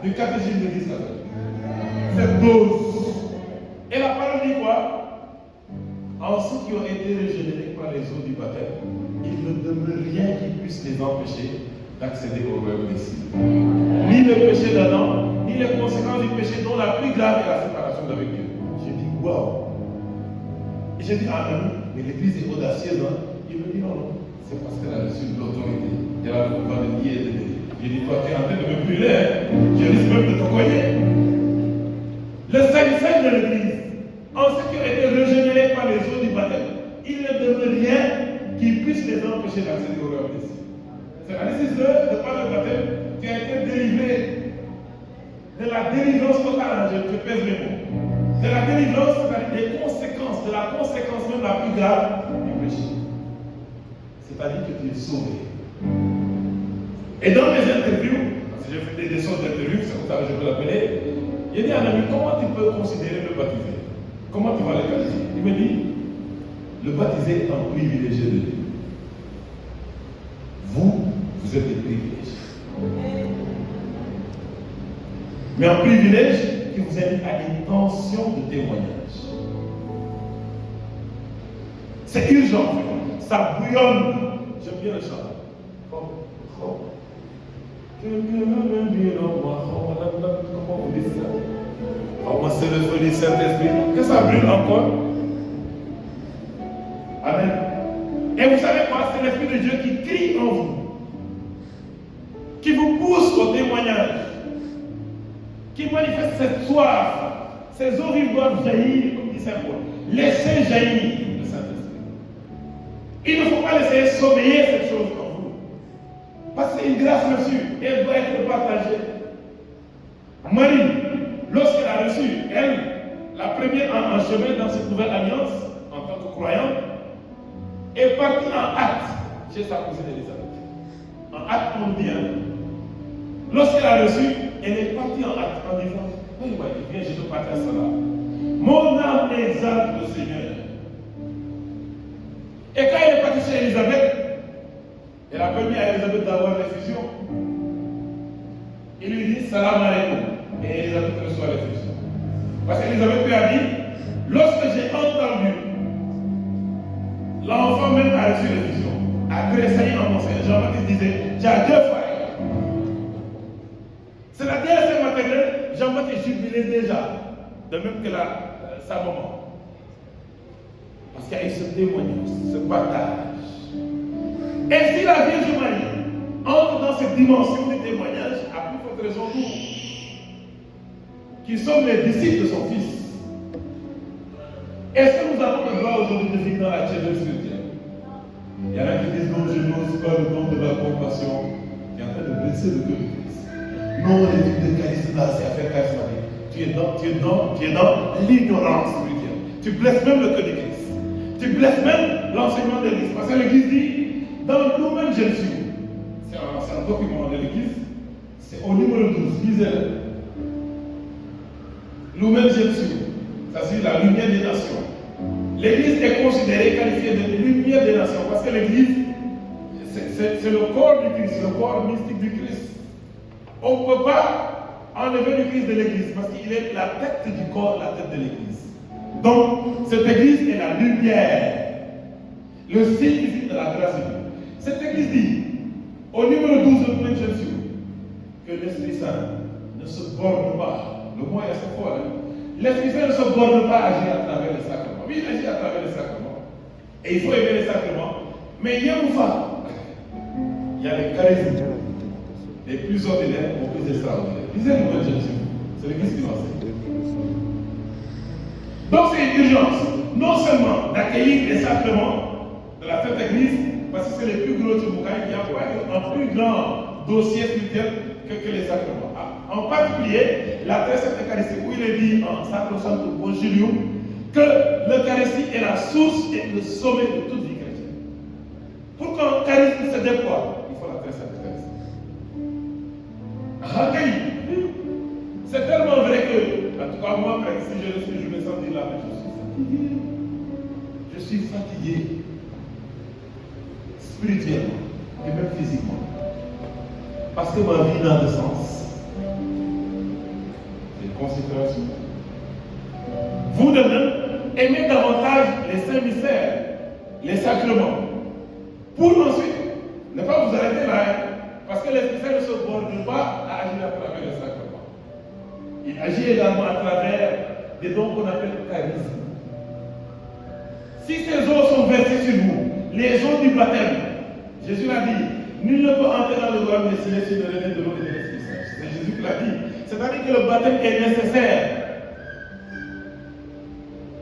du catéchisme de l'Église catholique. Cette dose. Et la parole dit quoi? En ceux qui ont été régénérés par les eaux du baptême, il ne demeure rien qui puisse les empêcher d'accéder au royaume des cieux. Ni le péché d'Adam, ni les conséquences du péché, dont la plus grave est la séparation d'avec Dieu. J'ai dit: waouh! Et j'ai dit: ah non, mais l'église est audacieuse. Hein? Il me dit: non, c'est parce qu'elle a reçu de l'autorité. Elle a le pouvoir de nier et de donner. J'ai dit: toi, tu es en train de me brûler. Hein? Je risque même de te cogner. Le Saint-Saint de l'église, en ceux qui ont été régénérés par les eaux du baptême, il ne demeure rien qui puisse les empêcher d'accéder au royaume des cieux. C'est-à-dire, si de par le baptême, tu as été délivré de la délivrance totale, je pèse mes mots, de la délivrance, c'est-à-dire des conséquences, de la conséquence même la plus grave du péché. C'est-à-dire que tu es sauvé. Et dans mes interviews, parce que j'ai fait des sortes d'interviews, c'est comme ça que je peux l'appeler, il dit à un ami: comment tu peux considérer le baptisé? Comment tu vas le qualifier? Il me dit: le baptisé est un privilégié de Dieu. Vous êtes des privilégiés. Mais un privilège qui vous invite à une tension de témoignage. C'est urgent, ça bouillonne. J'aime bien le chant. Comment vous dites ça? Comment c'est le feu du Saint-Esprit? Que ça brûle encore? Amen. Et vous savez quoi? C'est l'Esprit de Dieu qui crie en vous, qui vous pousse au témoignage, qui manifeste cette soif. Ces eaux vives doivent jaillir, comme dit Saint Paul. Laissez jaillir le Saint-Esprit. Il ne faut pas laisser sommeiller cette chose en vous. Parce que c'est une grâce reçue et elle doit être partagée. Marie, lorsqu'elle a reçu, elle, la première en chemin dans cette nouvelle alliance, en tant que croyante, est partie en hâte chez sa cousine Élisabeth. En hâte, on dit, hein. Lorsqu'elle a reçu, elle est partie en hâte en disant: oui, viens, je te partage cela. Mon âme exalte le Seigneur. Et quand elle est partie chez Élisabeth, elle a permis à Élisabeth d'avoir l'effusion. Il lui dit: salam alaikum. Et Élisabeth reçoit l'effusion. Parce qu'Élisabeth lui a dit: lorsque j'ai entendu, l'enfant même a reçu l'effusion. agressé en enseignant. Jean-Baptiste disait, j'ai deux frères. C'est la DSM maternelle, Jean-Baptiste jubilait déjà, de même que sa maman. Parce qu'il y a eu ce témoignage, ce partage. Et si la Vierge Marie entre dans cette dimension du témoignage, à plus forte raison nous, qui sommes les disciples de son Fils, est-ce que nous avons le droit aujourd'hui de vivre dans la tiède spirituelle? Il y en a qui disent non, je n'ose pas le nom de la compassion, qui est en train de blesser le cœur de Christ. Non, l'étude de charisme, c'est affaire charismatique. Tu es dans l'ignorance spirituelle. Tu blesses même le cœur de Christ. Tu blesses même l'enseignement de l'Église. Parce que l'Église dit, dans nous-mêmes, Jésus, c'est un document de l'Église, c'est au numéro 12, lisez-le. Nous-mêmes, Jésus, ça c'est la lumière des nations. L'Église est considérée, qualifiée de lumière des nations, parce que l'Église, c'est le corps du Christ, le corps mystique du Christ. On ne peut pas enlever le Christ de l'Église, parce qu'il est la tête du corps, la tête de l'Église. Donc, cette Église est la lumière, le signe de la grâce de Dieu. Cette Église dit, au numéro 12 de Jésus, que l'Esprit Saint ne se borne pas. Le mot est assez fort. L'Esprit Saint ne se borne pas à agir à travers les sacrements. Oui, il agit à travers les sacrements. Et il faut aimer les sacrements. Mais il y a une fois, il y a les charismes, les plus ordinaires aux plus extraordinaires. Lisez le mot de Jésus. C'est l'Église qui l'enseigne. Donc c'est une urgence, non seulement d'accueillir les sacrements de la Sainte Église, parce que c'est les plus gros Tchiboukaï qui ont un plus grand dossier spirituel que les sacrements. En particulier, la très sainte Eucharistie, où il est dit en Sacrosanctum Concilium que l'Eucharistie est la source et le sommet de toute vie chrétienne. Pour qu'un charisme se déploie, il faut la très sainte Eucharistie. Recueilli. C'est tellement vrai que, en tout cas, moi, si je le suis, je me sens dire là, mais je suis fatigué. Spirituellement et même physiquement. Parce que ma vie n'a de sens. C'est une consécration. Vous de même, aimez davantage les saints mystères, les sacrements, pour ensuite ne pas vous arrêter là, parce que l'Esprit Saint ne se borne pas à agir à travers les sacrements. Il agit également à travers des dons qu'on appelle charisme. Si ces eaux sont versées sur vous, les eaux du baptême, Jésus l'a dit, nul ne peut entrer dans le royaume des cieux s'il ne renaît de l'eau et de l'Esprit Saint. C'est Jésus qui l'a dit. C'est-à-dire que le baptême est nécessaire.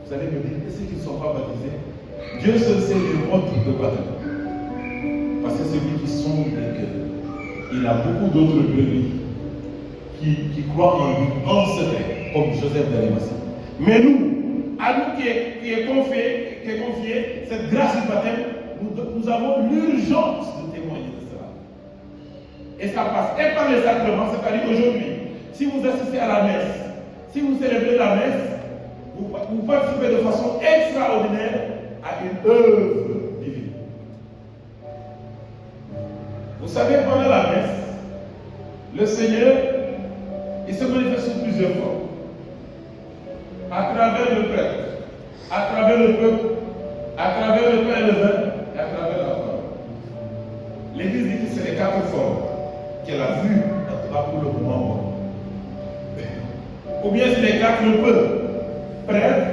Vous allez me dire, et ceux qui ne sont pas baptisés, Dieu seul sait le mode de baptême. Parce que c'est lui qui sonde les cœurs. Il a beaucoup d'autres brebis qui croient en lui, en secret, comme Joseph d'Arimathie. Mais nous, à nous qui est confié cette grâce du baptême, nous avons l'urgence de témoigner de cela. Et ça passe et par les sacrements, c'est-à-dire aujourd'hui, si vous assistez à la messe, si vous célébrez la messe, vous participez de façon extraordinaire à une œuvre divine. Vous savez, pendant la messe, le Seigneur, il se manifeste sous plusieurs formes. À travers le prêtre, à travers le peuple, à travers le pain et le vin, et à travers la parole. L'Église dit que c'est les 4 formes qu'elle a vues, en tout cas pour le moment. Ou bien c'est les 4 peuple, prêtre,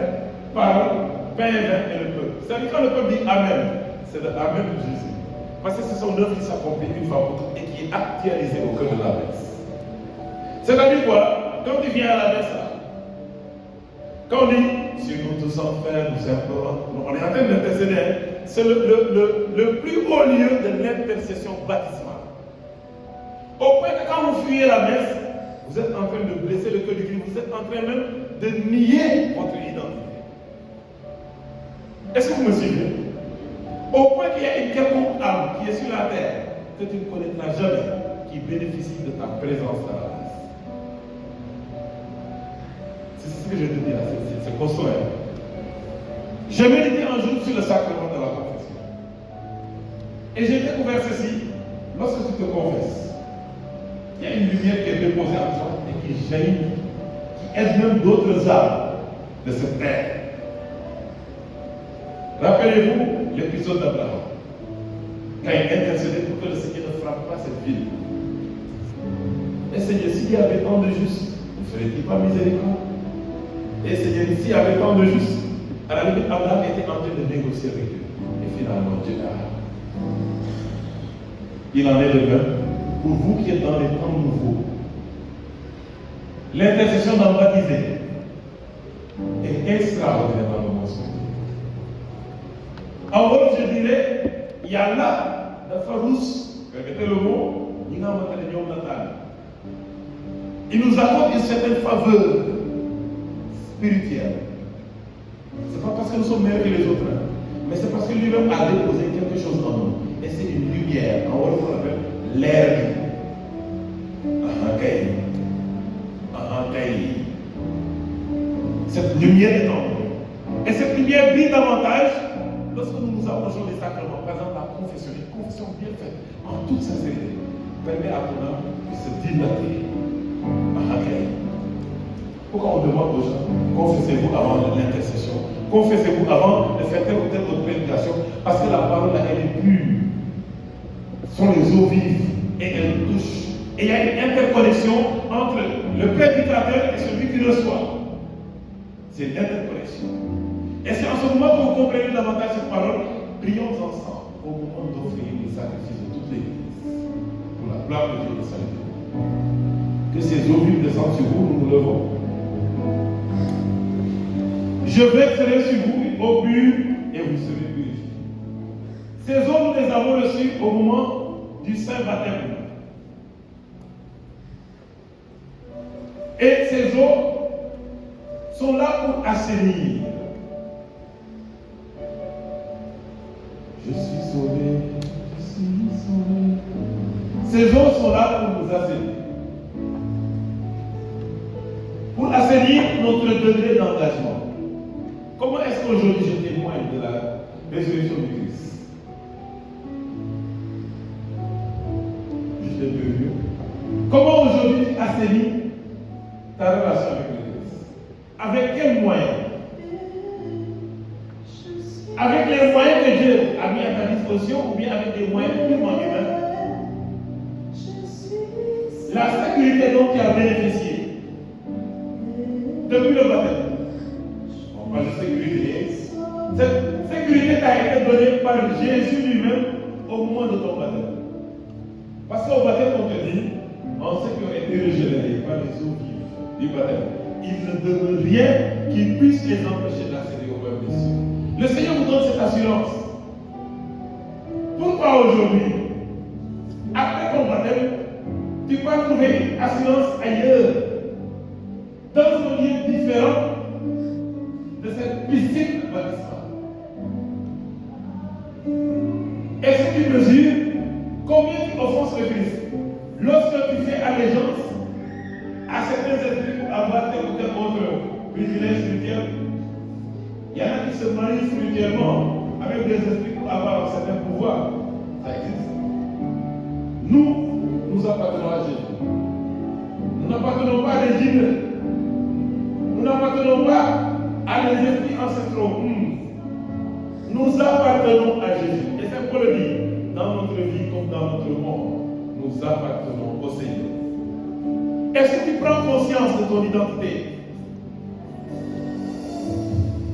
parole, pain et vin et le peuple. C'est-à-dire quand le peuple dit Amen, c'est le Amen de Jésus. Parce que c'est son œuvre qui s'accomplit une fois pour toutes et qui est actualisée au cœur de la messe. C'est-à-dire quoi? Quand tu viens à la messe, quand on dit si nous tous enfer, nous implorons, on est en train d'intercéder. C'est le plus haut lieu de l'intercession baptismale. Au point que quand vous fuyez la messe, vous êtes en train de blesser le cœur du Christ, vous êtes en train même de nier votre identité. Est-ce que vous me suivez? Au point qu'il y a une quelconque âme qui est sur la terre que tu ne connaîtras jamais, qui bénéficie de ta présence dans la messe. C'est ce que je te dis là, c'est consolant. J'ai médité un jour sur le sacrement de la confession. Et j'ai découvert ceci. Lorsque tu te confesses, il y a une lumière qui est déposée en toi et qui jaillit, qui aide même d'autres âmes de cette terre. Rappelez-vous l'épisode d'Abraham. quand il intercédait pour que le Seigneur ne frappe pas cette ville. Et Seigneur, s'il y avait tant de justes, ne ferait-il pas miséricorde? Et Seigneur, s'il y avait tant de justes, à la limite, Abraham était en train de négocier avec Dieu. Et finalement, Dieu a. Il en est de même pour vous qui êtes dans les temps nouveaux. L'intercession d'un baptisé est extraordinairement mentionné. En gros, je dirais, il y a là, la farouche, répétez le mot, il nous accorde une certaine faveur spirituelle. Ce n'est pas parce que nous sommes meilleurs que les autres, mais c'est parce que lui-même a déposé quelque chose en nous. Et c'est une lumière. En gros, on l'appelle l'air. Cette lumière est en nous. Et cette lumière brille davantage lorsque nous nous approchons des sacrements. Par exemple, la confession, une confession bien faite, en toute sincérité, permet à ton âme de se dilater. Pourquoi on demande aux gens, confessez-vous avant l'intercession, confessez-vous avant de faire telle ou telle autre prédication, parce que la parole, elle est pure. Ce sont les eaux vives et elles touchent. Et il y a une interconnexion entre le prédicateur et celui qui reçoit. C'est une interconnexion. Et c'est en ce moment que vous comprenez davantage cette parole. Prions ensemble au moment d'offrir le sacrifice de toute l'Église pour la gloire de Dieu et le salut de vous. Que ces eaux vives descendent sur vous, nous nous levons. Je verserai sur vous eau pure et vous serez purifiés. Ces eaux, nous les avons reçues au moment du Saint Baptême. Et ces eaux sont là pour assainir. Je suis sauvé, je suis sauvé. Ces eaux sont là pour nous assainir. Pour assainir notre degré d'engagement. Comment est-ce qu'aujourd'hui je témoigne de la résurrection du Christ? Juste un peu mieux. Comment aujourd'hui tu assainis ta relation avec le Christ? Avec quels moyens? Avec les moyens que Dieu a mis à ta disposition ou bien avec des moyens purement humains? La sécurité dont tu as bénéficié depuis le baptême. On parle de sécurité. Cette sécurité t'a été donnée par Jésus lui-même au moment de ton baptême. Parce qu'au baptême, on te dit, en ce qui a été régénéré par les eaux vives du baptême, il ne demeure rien qui puisse les empêcher d'accéder au royaume des cieux. Le Seigneur vous donne cette assurance. Pourquoi aujourd'hui, après ton baptême, tu peux trouver assurance ailleurs, dans un lieu différent de cette piscine de baptême? Est-ce que tu mesures combien tu offenses le Christ lorsque tu fais allégeance à certains esprits pour avoir tel ou tel autre privilège spirituel? Il y en a qui se marient spirituellement avec des esprits pour avoir un certain pouvoir. Ça existe. Nous appartenons à Jésus. Nous n'appartenons pas à des djinns. Nous n'appartenons pas à des esprits ancestraux. Nous appartenons à Jésus. Et c'est pour le dire, dans notre vie comme dans notre monde, nous appartenons au Seigneur. Est-ce que tu prends conscience de ton identité?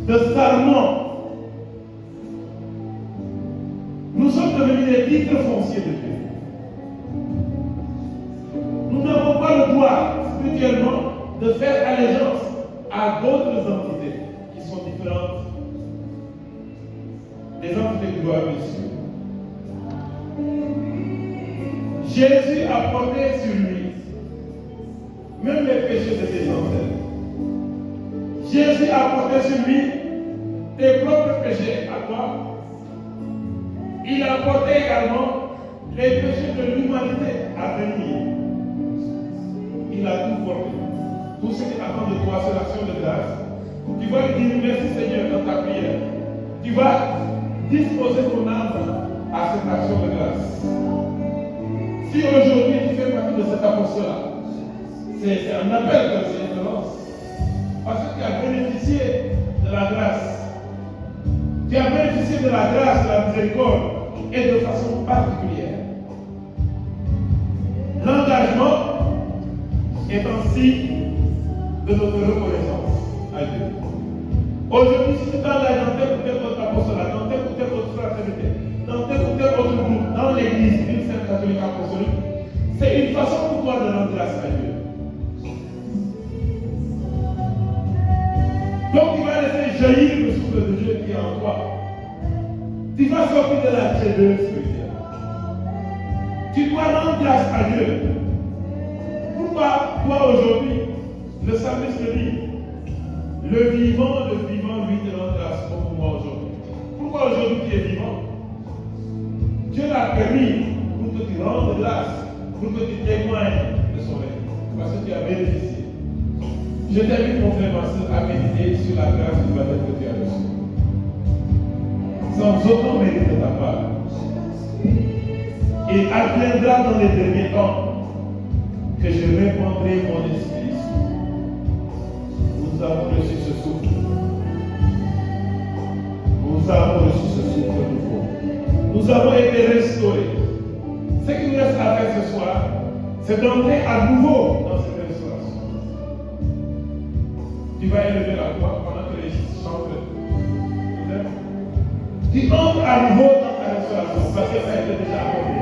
De sarment. Nous sommes devenus des titres fonciers de Dieu. Nous n'avons pas le droit, spirituellement, de faire allégeance à d'autres entités qui sont différentes des entités du royaume des cieux. Jésus a porté sur lui même les péchés de tes ancêtres. Jésus a porté sur lui tes propres péchés à toi. Il a porté également les péchés de l'humanité à venir. Il a tout porté. Tout ce qui attend de toi, c'est l'action de grâce. Tu vas lui dire merci Seigneur dans ta prière. Tu vas disposer ton âme à cette action de grâce. Si aujourd'hui tu fais partie de cet apostat-là, c'est un appel que le Seigneur te lance. Parce que tu as bénéficié de la grâce. Tu as bénéficié de la grâce, de la miséricorde, et de façon particulière. L'engagement est un signe de notre reconnaissance à Dieu. Aujourd'hui, si tu t'engages dans tel ou tel autre apostolat, dans tel ou tel autre fraternité, dans tel ou tel autre groupe, dans l'église, une sainte catholique apostolique, c'est une façon pour toi de rendre grâce à Dieu. Donc tu vas laisser jaillir le souffle de Dieu qui est en toi. Tu vas sortir de la tiédeur spirituelle. Tu dois rendre grâce à Dieu. Pourquoi toi aujourd'hui, le psalmiste dit, le vivant, lui te rend grâce comme moi aujourd'hui. Pourquoi aujourd'hui tu es vivant? Dieu l'a permis pour que tu rendes grâce, pour que tu témoignes de son règne, parce que tu as bénéficié. Je t'invite, mon frère, ma soeur, à méditer sur la grâce du baptême que tu as reçu. Sans aucun mérite de ta part. Et adviendra dans les derniers temps que je répandrai mon esprit. Nous avons reçu ce souffle. Nous avons reçu ce souffle nouveau. Nous avons été restaurés. Ce qui nous reste à faire ce soir, c'est d'entrer à nouveau dans cette restauration. Tu vas élever la voix pendant que les chantent. Tu entres à nouveau dans ta restauration parce que ça a été déjà accordé.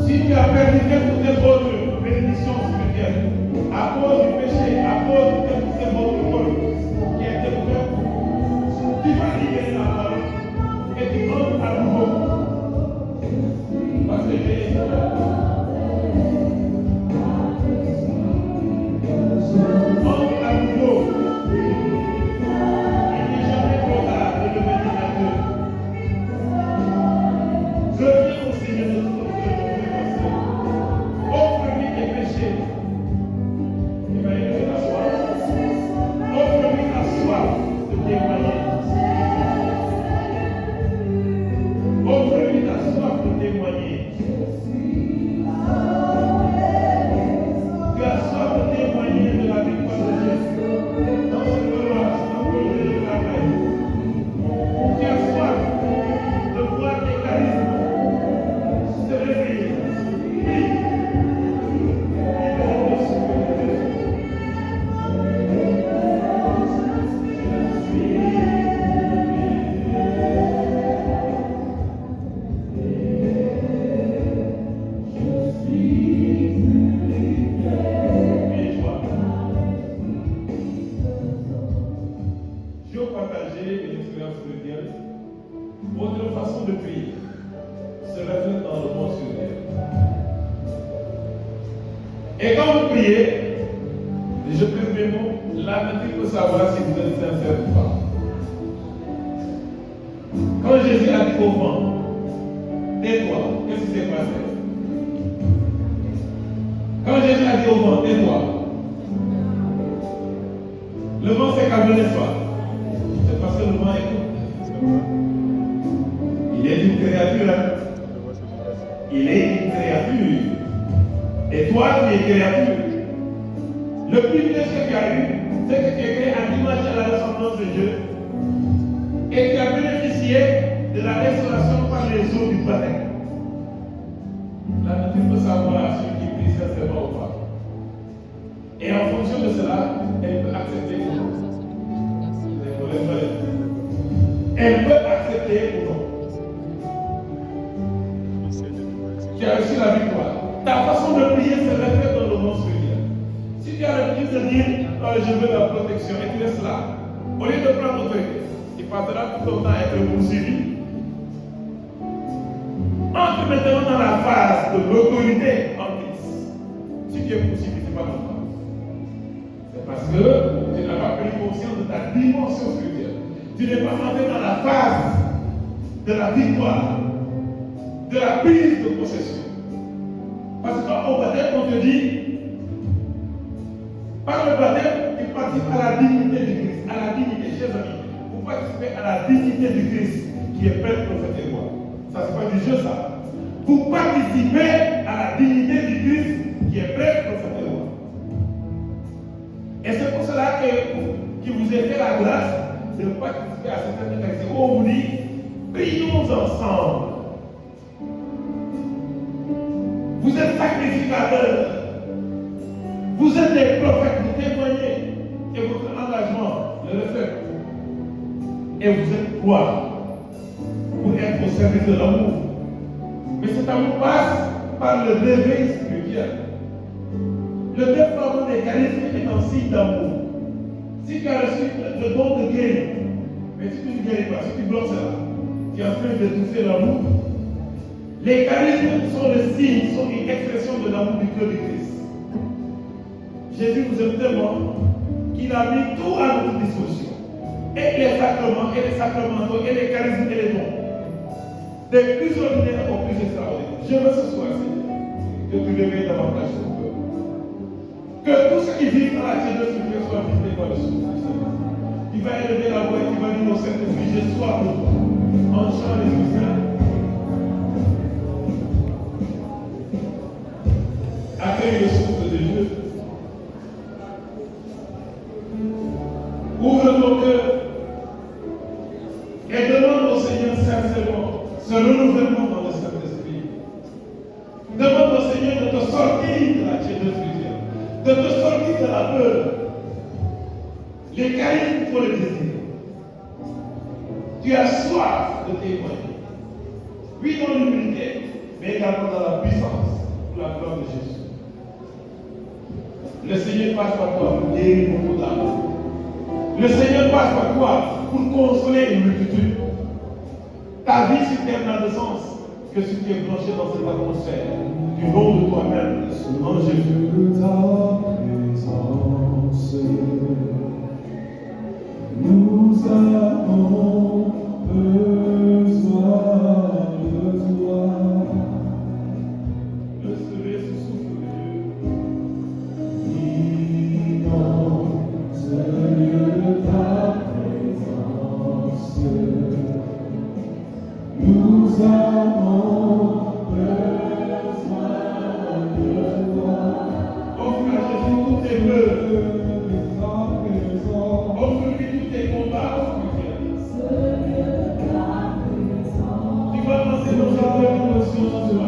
Si tu as perdu quelque ou telle autre bénédiction spirituelle à cause du péché, à cause de quelque ou telle autre rôle qui a été ouvert, tu vas libérer la parole et tu entres à nouveau. Parce que j'ai été là. Entre à nouveau. Il n'est jamais trop tard de devenir à Dieu. Reviens au Seigneur de ton cœur. Offre-lui tes péchés. Il va élever la soif. Offre-lui la soif de témoigner. Offre-lui la soif de témoigner. Tu as soif de témoigner de la victoire de Jésus dans ce collage, dans le projet de la paix. Tu as soif de voir tes charismes se réveiller. Oui. Libère le souffle de Jésus. Je vais partager une expérience spirituelle. Votre façon de prier se reflète dans le monde sur terre. Et quand vous priez, je pèse mes mots, la nature peut savoir si vous êtes sincère ou pas. Quand Jésus a dit au vent, tais-toi, qu'est-ce qui s'est passé? Quand Jésus a dit au vent, tais-toi, le vent s'est calmé, n'est-ce pas? C'est parce que le vent écoute. Il est une créature. Il est une créature. Et toi, tu es créature. Le privilège que tu as eu, c'est que tu es créé à l'image et à la ressemblance de Dieu. Et tu as bénéficié de la restauration par les eaux du baptême. La nature peut savoir celui qui prie sincèrement ou pas. Et en fonction de cela, elle peut accepter ou non. Elle peut accepter ou non. Tu as reçu la victoire. Ta façon de prier se reflète dans le monde spirituel. Si tu as l'habitude de dire oh, je veux la protection et tu restes là, au lieu de prendre l'autorité, il passera tout ton temps à être poursuivi. Entre maintenant dans la phase de l'autorité en Christ. Si tu es poursuivi, ce n'est pas normal. C'est parce que tu n'as pas pris conscience de ta dimension spirituelle. Tu n'es pas entré dans la phase de la victoire, de la prise de possession. Parce qu'au baptême, on te dit, par le baptême, tu participes à la dignité du Christ. À la dignité, chers amis. Vous participez à la dignité du Christ qui est prêtre, prophète et roi. Ça, c'est pas du jeu, ça. Vous participez à la dignité du Christ qui est prêtre, prophète et roi. Et c'est pour cela qu'il vous est fait la grâce de participer à cette Eucharistie. On vous dit, prions ensemble. Vous êtes sacrificateurs. Vous êtes des prophètes, vous témoignez. Et votre engagement le reflète. Et vous êtes quoi pour être au service de l'amour. Mais cet amour passe par le réveil spirituel. Le déploiement des charismes est un signe d'amour. Si tu as reçu le don de guérir, mais si tu ne guéris pas, si tu bloques cela, tu es en train d'étouffer l'amour. Les charismes sont le signe, sont une expression de l'amour du cœur de Christ. Jésus vous aime tellement qu'il a mis tout à notre disposition. Et les sacrements, et les sacramentaux, et les charismes, et les dons. Des plus ordinaires aux plus extraordinaires. Je veux ce soir, Seigneur, que tu réveilles davantage ton cœur. Que tous ceux qui vivent dans la chair de Dieu soient visités par le souffle du Seigneur. Il va élever la voix et il va dire au Saint-Esprit, je sois pour toi. En chant l'Esprit Saint. Accueille le souffle de Dieu. Ouvre ton cœur et demande au Seigneur sincèrement ce renouvellement dans le Saint-Esprit. Demande au Seigneur de te sortir de la chair spirituelle, de te sortir de la peur. Les charismes, il faut les désirer. Tu as soif de témoigner. Oui, dans l'humilité, mais également dans la puissance pour la gloire de Jésus. Le Seigneur passe par toi pour guérir beaucoup d'âmes. Le Seigneur passe par toi pour consoler une multitude. Ta vie sur terre n'a de sens que si tu es branché dans cette atmosphère du nom de toi-même, en Jésus. Nous avons besoin de toi. Recevez ce souffle de Dieu. Immense Dieu, ta présence. Nous avons besoin de toi. Offre à Jésus tous tes peurs. Offre-lui tous tes combats spirituels. Tu vas lancer nos jardins de science ce soir.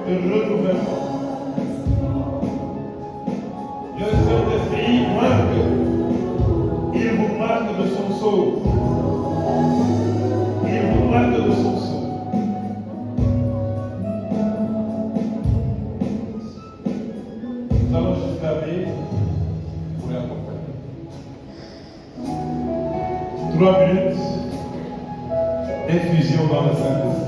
de renouvellement. Le Saint-Esprit marque, il vous marque de son sceau. Il vous marque de son sceau. Nous allons juste garder pour l'accompagner. 3 minutes d'infusion dans le Saint-Esprit.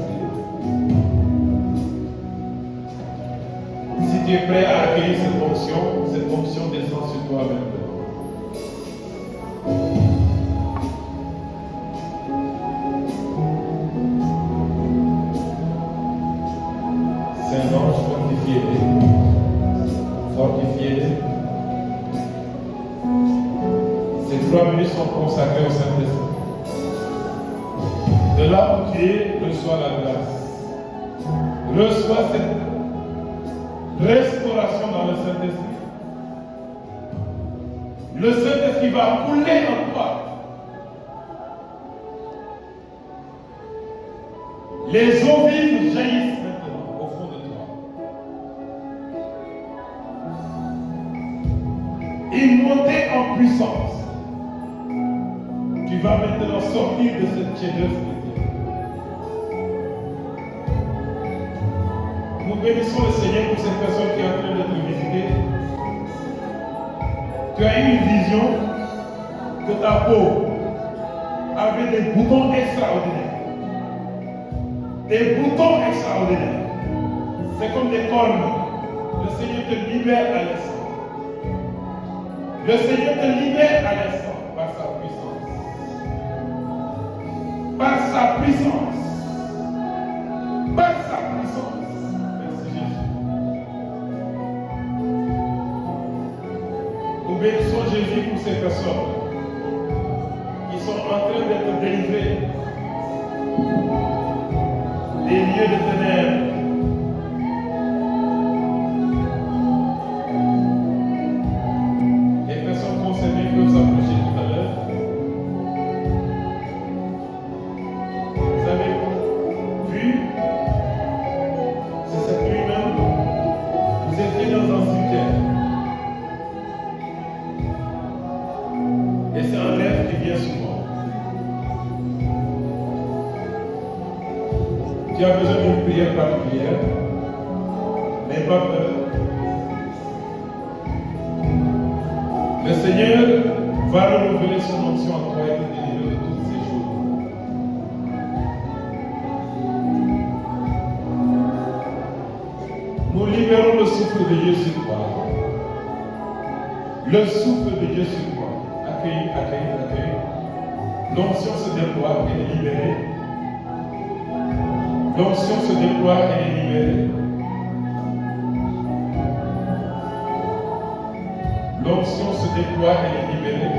Si tu es prêt à accueillir cette fonction descend sur toi maintenant. Saint-Ange, fortifiez-les. Ces 3 minutes sont consacrées au Saint-Esprit. De là où tu es, reçois la grâce. Reçois cette restauration dans le Saint-Esprit. Le Saint-Esprit va couler en toi. Les eaux vives jaillissent maintenant au fond de toi. Et monter en puissance. Tu vas maintenant sortir de cette tiédeur spirituelle. Nous bénissons le Seigneur pour cette personne qui est en train de te visiter. Tu as eu une vision que ta peau avait des boutons extraordinaires. Des boutons extraordinaires. C'est comme des cornes. Le Seigneur te libère à l'instant. Le Seigneur te libère à l'instant par sa puissance. Par sa puissance. Par sa puissance. Merci Jésus. Nous bénissons Jésus pour ces personnes qui sont en train d'être délivrées des lieux de ténèbres. Les personnes concernées peuvent s'approcher tout à l'heure. Vous avez vu, c'est cette nuit même, vous étiez dans un cimetière. Et c'est un rêve qui vient souvent. Tu as besoin d'une prière particulière, mais pas peur. Le Seigneur va renouveler son onction en toi et te délivrer de tous ces jours. Nous libérons le souffle de Dieu sur toi. Le souffle de Dieu sur toi. Accueille, accueille, accueille. L'onction se déploie, elle est libérée. L'onction se déploie, elle est libérée. L'onction se déploie, elle est libérée.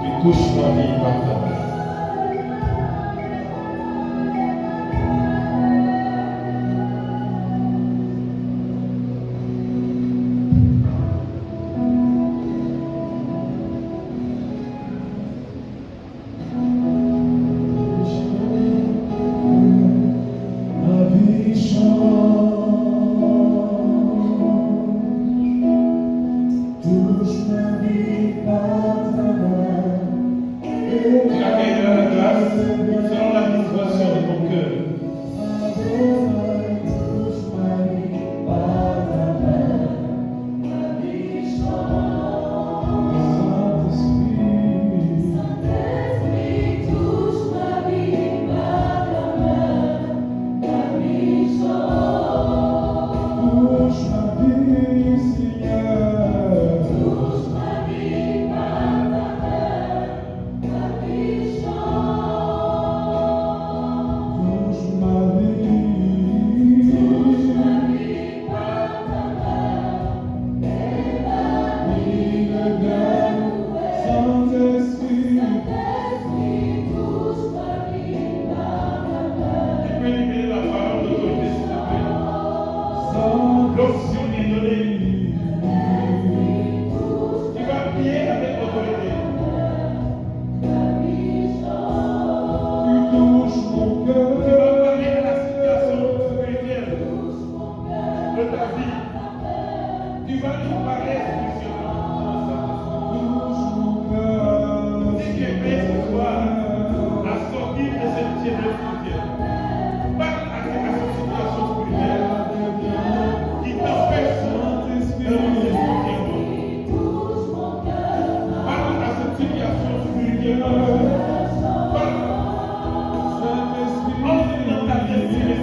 Tu touches ma vie par ta main. Touche mon cœur. de ta vie. Tu vas nous parler spécialement. Si tu es prêt ce soir à sortir de cette tierce frontière, parle à cette situation spirituelle qui t'empêche de rentrer spirituellement. Parle à cette situation spirituelle. Entre dans ta destinée.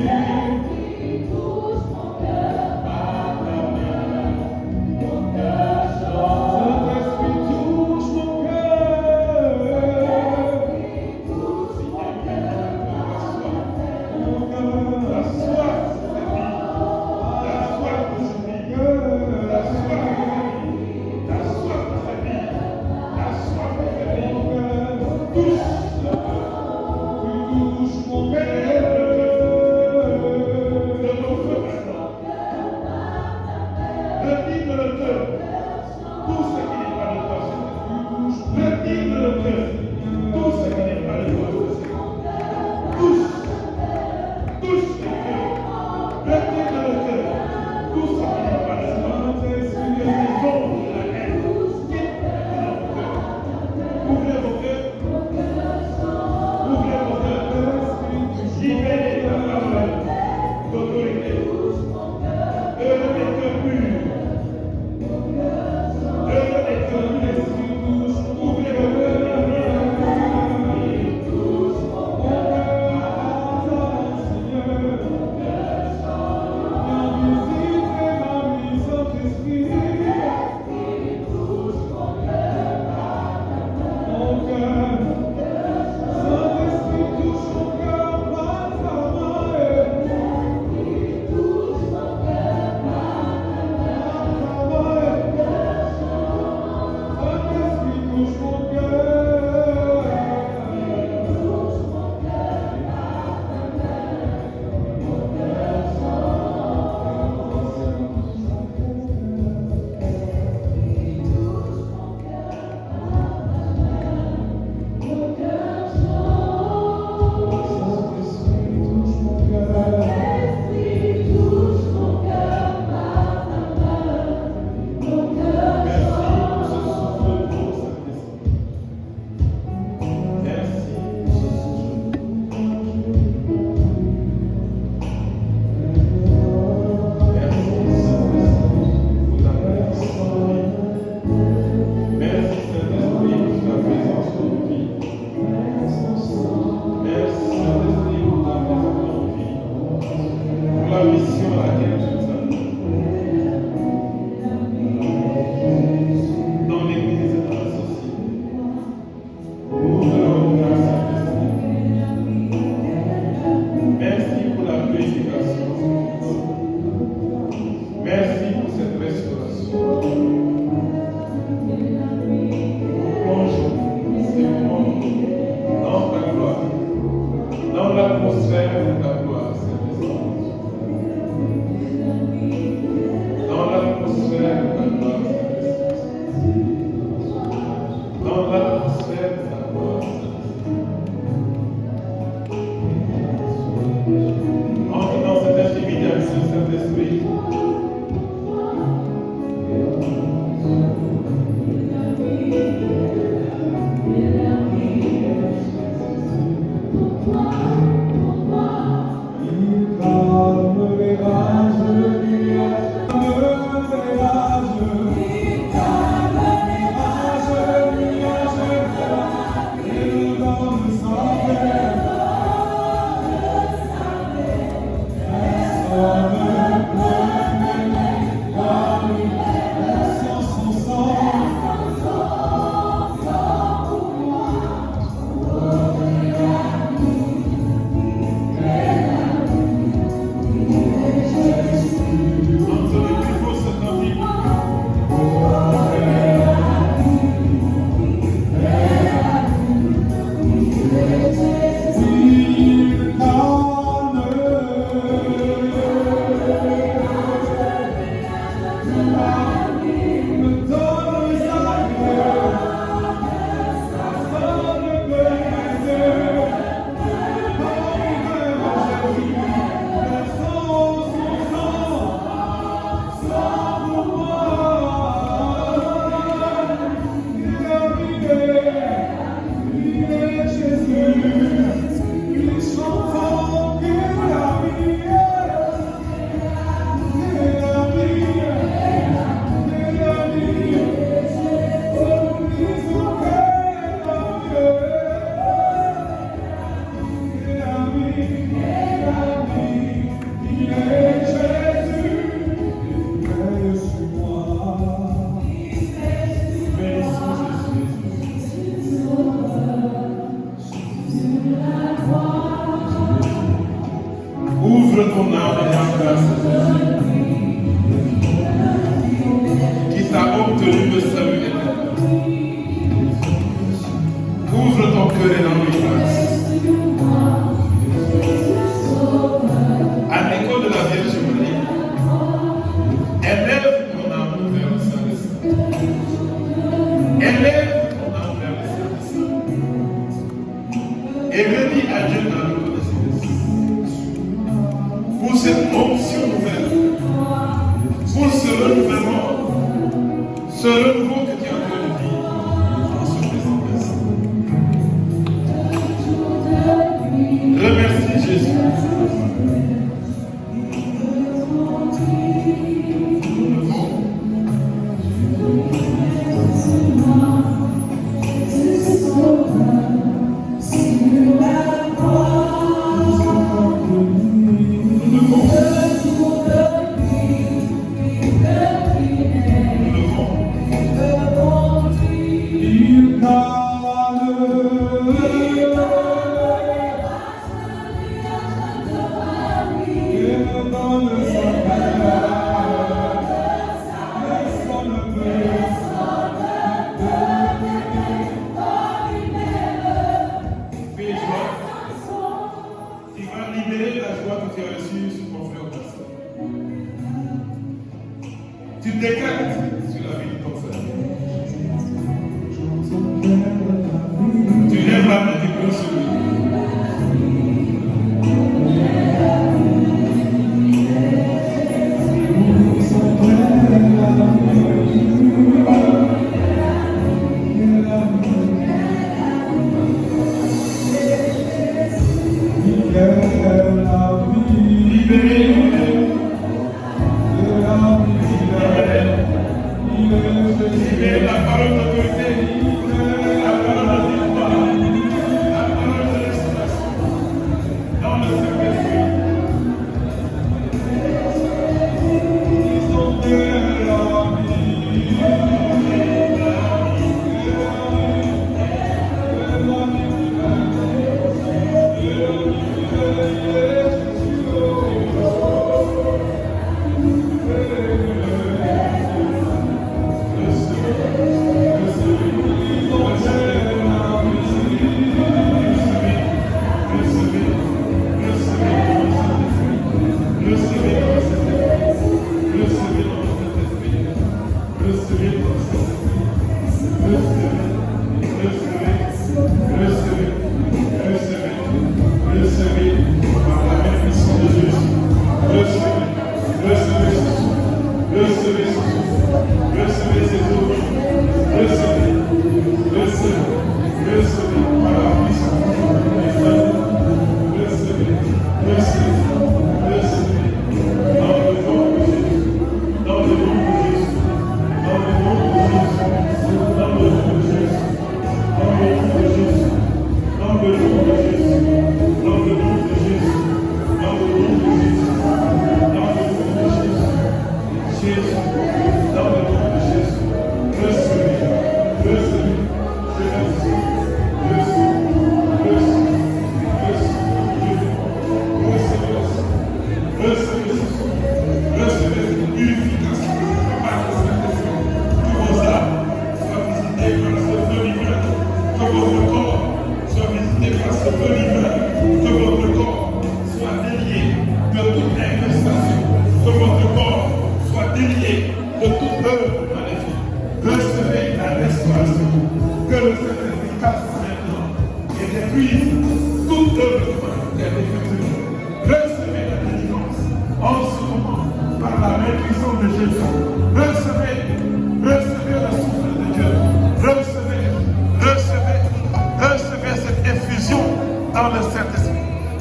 Ce renouveau que tu es en train de vivre en ce présent instant. Remercie Jésus. Tu décrètes sur la vie de ton frère. Tu lèves la main et pries sur lui. Libérez la parole d'autorité, la parole de victoire, la parole de restauration dans le Saint-Esprit. Ils sont de la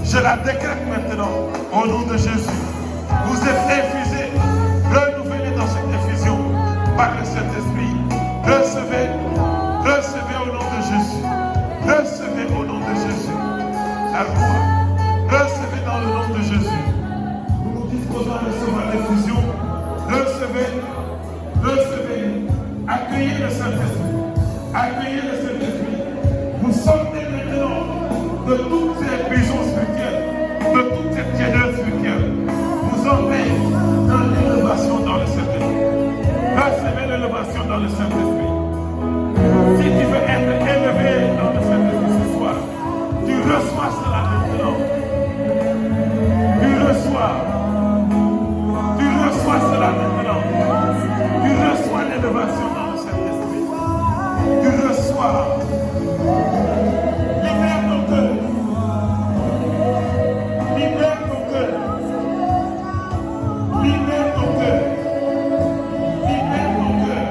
Je la décrète maintenant au nom de Jésus. Vous êtes infusés, renouvelés dans cette infusion par le Saint-Esprit. Recevez, recevez au nom de Jésus. Recevez au nom de Jésus. Alléluia. Recevez dans le nom de Jésus. Nous nous disposons à recevoir l'infusion. Recevez, recevez. Accueillez le Saint-Esprit. Accueillez le Saint-Esprit. Vous sortez maintenant de toutes ces prisons spirituelles, de toutes ces tiédeurs spirituelles. Vous entrez dans l'élévation dans le Saint-Esprit. Recevez l'élévation dans le Saint-Esprit. Si tu veux être élevé dans le Saint-Esprit ce soir, tu reçois cela maintenant. Tu reçois cela maintenant. Tu reçois l'élévation dans le Saint-Esprit. Tu reçois. Libère ton cœur. Libère ton cœur. Libère ton cœur. Libère ton cœur.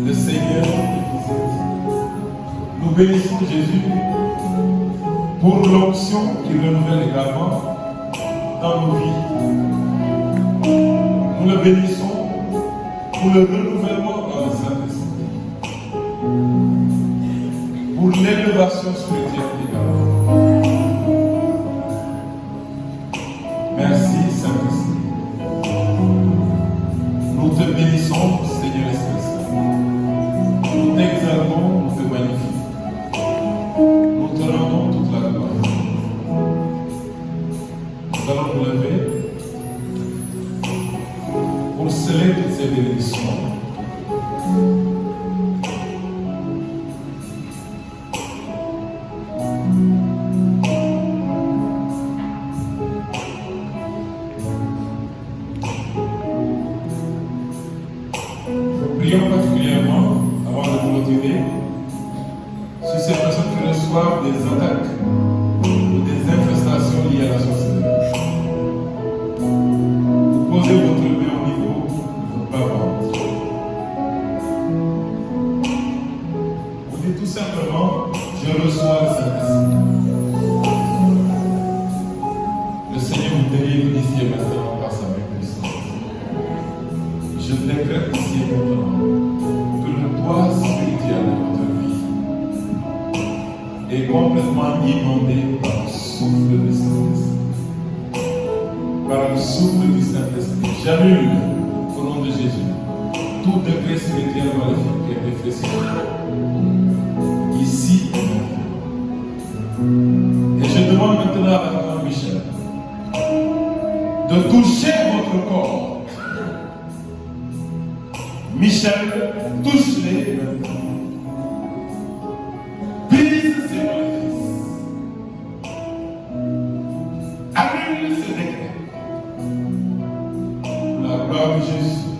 Le Seigneur te visite. bénissons Jésus pour l'onction qui renouvelle également dans nos vies. Nous le bénissons pour le renouvellement dans le Saint-Esprit, pour l'élévation spirituelle également. Merci Saint-Esprit. Nous te bénissons, Seigneur Esprit Saint. Nous t'exaltons, nous te magnifions. Nous te rendons toute la gloire. Nous allons nous lever pour sceller toutes ces bénédictions. Prions particulièrement, avant de clôturer, sur ces personnes qui reçoivent des attaques ou des infestations liées à la sorcellerie. Vous posez votre main au niveau de votre bas-ventre. Vous dites tout simplement, je reçois le Saint-Esprit. Le Seigneur vous délivre ici et maintenant par sa main puissante. Je décrète ici et maintenant que le poids spirituel de votre vie est complètement inondé par le souffle du Saint-Esprit. Par le souffle du Saint-Esprit. J'annule au nom de Jésus tout degré spirituel maléfique qui a été fait sur vous. Ici et maintenant. Et je demande maintenant à l'archange Michel de toucher votre corps. Michel, touche-les maintenant. Brise ces maléfices. Annule ces décrets. Pour la gloire de Jésus.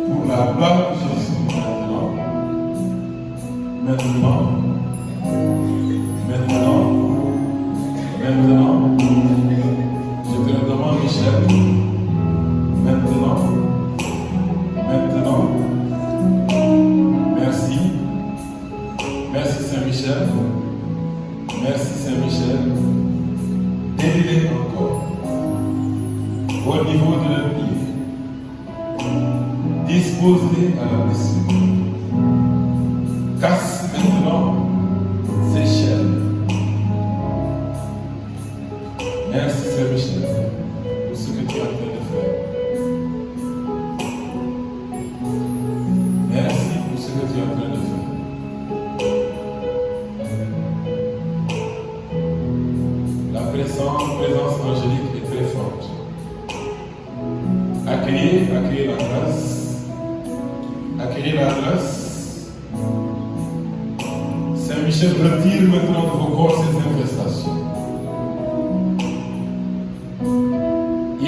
Pour la gloire de Jésus. Maintenant. Je te le demande, Michel. Maintenant, merci. Merci Saint-Michel. Merci Saint-Michel. Aidez-les encore au niveau de leur vie. Dispose-les à la blessure. Casse maintenant ces chaînes. Merci Saint-Michel pour ce que tu es en train de faire. Merci pour ce que tu es en train de faire. La présence angélique est très forte. Accueillez la grâce. Accueillez la grâce. Saint-Michel retire maintenant de vos corps ces infestations.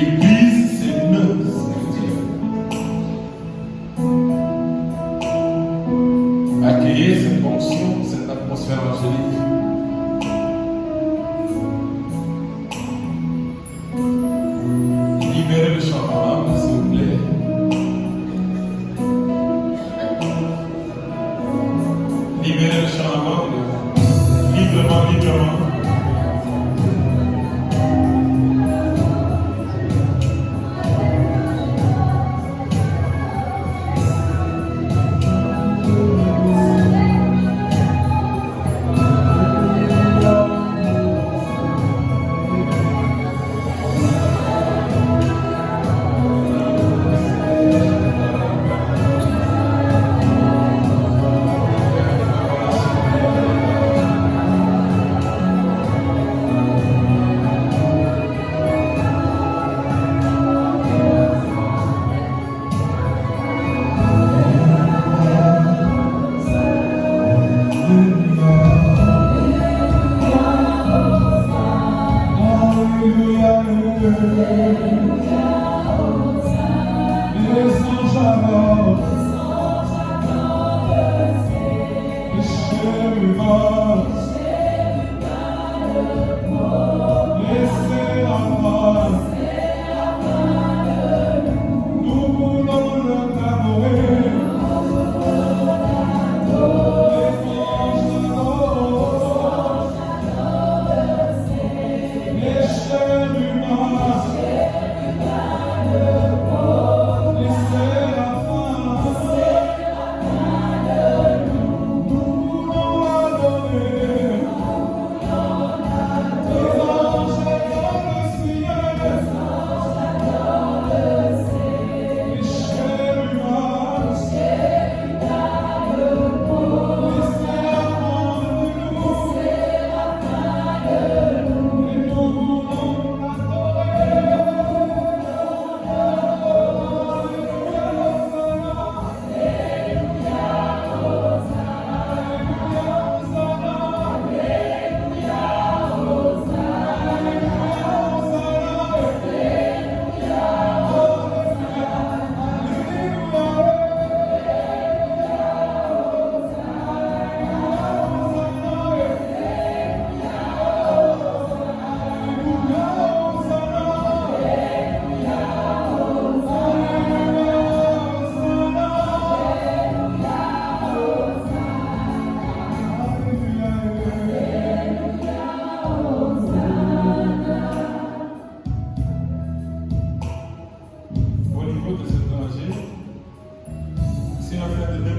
Il brise ces nœuds spirituels. Accueillez cette onction, cette atmosphère angélique. Libérez le chant en âme, s'il vous plaît. Libérez le chant en âme, librement.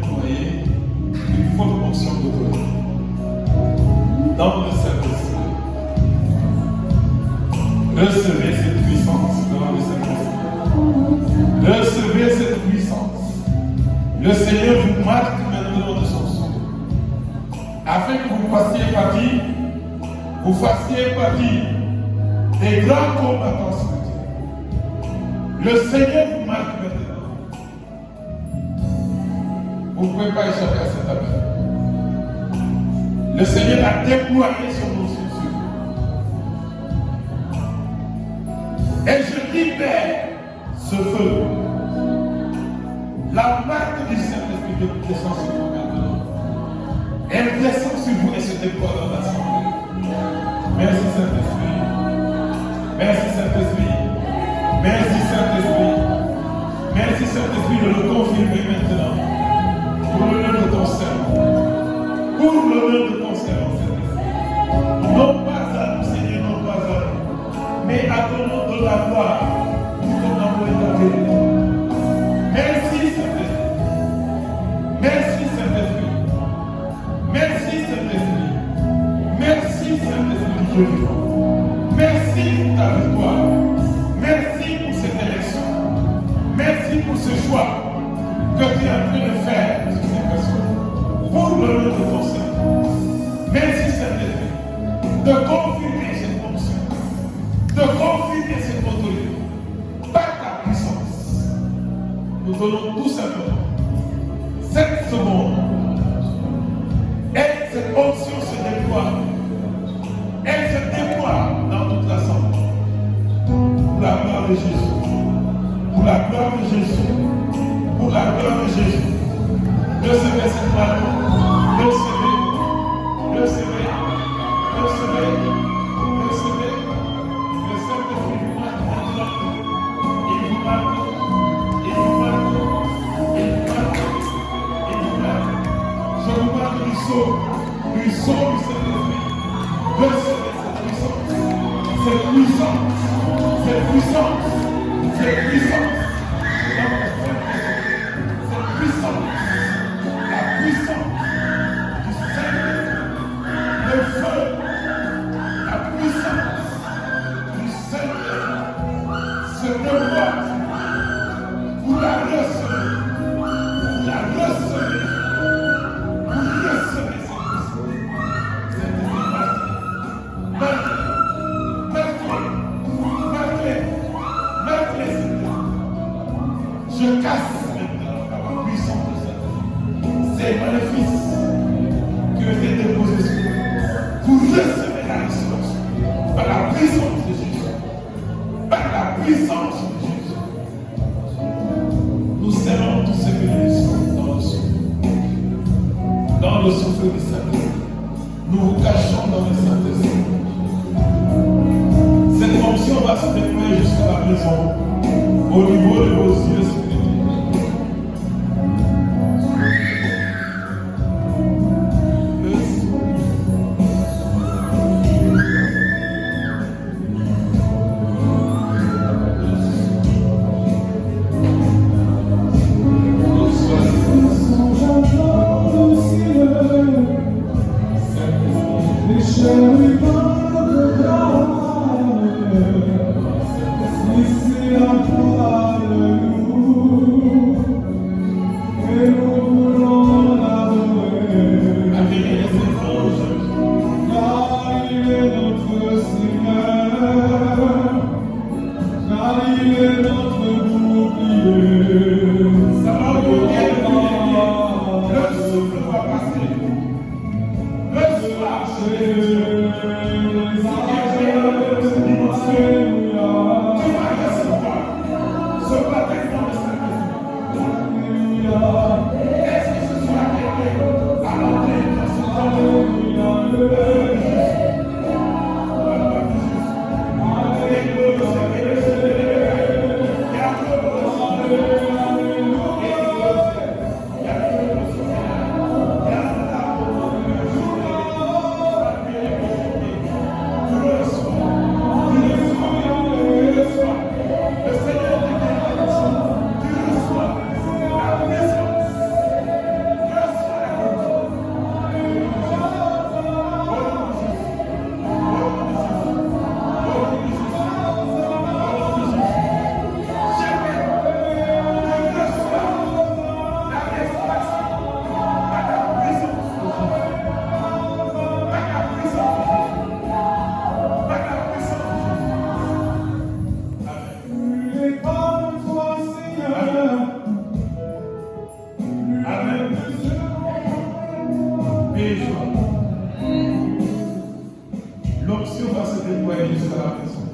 déployer une forte portion d'autorité dans le Saint-Esprit. Recevez cette puissance dans le Saint-Esprit. Recevez cette puissance. Le Seigneur vous marque maintenant de son souffle, afin que vous fassiez partie des grands combattants spirituels. Le Seigneur vous marque maintenant. Vous ne pouvez pas échapper à cet appel. Le Seigneur a déployé son onction sur vous. Et je libère ce feu. La marque du Saint-Esprit descend sur vous maintenant. Elle descend sur vous et se déploie dans l'assemblée. Merci Saint-Esprit. Merci Saint-Esprit. Merci Saint-Esprit. Merci Saint-Esprit de le confirmer maintenant. Pour l'honneur de ton serment. Pour l'honneur de ton serment, Saint-Esprit. Non pas à nous, Seigneur, non pas à nous. Mais à ton nom de la gloire. Pour ton amour et ta vérité. Merci Saint-Esprit. Merci Saint-Esprit. Merci Saint-Esprit. Merci Saint-Esprit Dieu vivant. Merci pour ta victoire. Merci pour cette élection. Merci pour ce choix que tu es en train de faire sur ces personnes. Pour le nom de ton Seigneur. Merci Saint-Esprit de confirmer cette fonction, de confirmer cette autorité par ta puissance. Nous donnons tout simplement 7 secondes. Et cette onction se déploie. Elle se déploie dans toute l'assemblée. Pour la gloire de Jésus. Pour la gloire de Jésus. Pour la gloire de Jésus. Recevez cette parole. Recevez. Recevez. Recevez. Recevez. Le Saint-Esprit vous marque maintenant. Il vous marque. Il vous marque. Il vous marque. Il vous marque. Je vous marque du sceau du Saint-Esprit. Recevez cette puissance. Cette puissance. Cette puissance. Cette puissance. Cette puissance. La puissance du Saint-Esprit. Le feu. La puissance du Saint-Esprit. Se déploie. Vous la recevez. Vous la recevez. Vous recevez cette puissance. Je casse maintenant la puissance de Satan. Ces maléfices qui ont été déposés sur vous. Vous recevez la résurrection par la puissance de Jésus. Par la puissance de Jésus. Nous serrons tous ces bénédictions dans le souffle. Dans le souffle du Saint-Esprit. Nous vous cachons dans le Saint-Esprit. Cette fonction va se déployer jusqu'à la maison, au niveau de vos yeux spirituels. Alléluia. même plus et joie. L'option va se déployer jusqu'à la maison.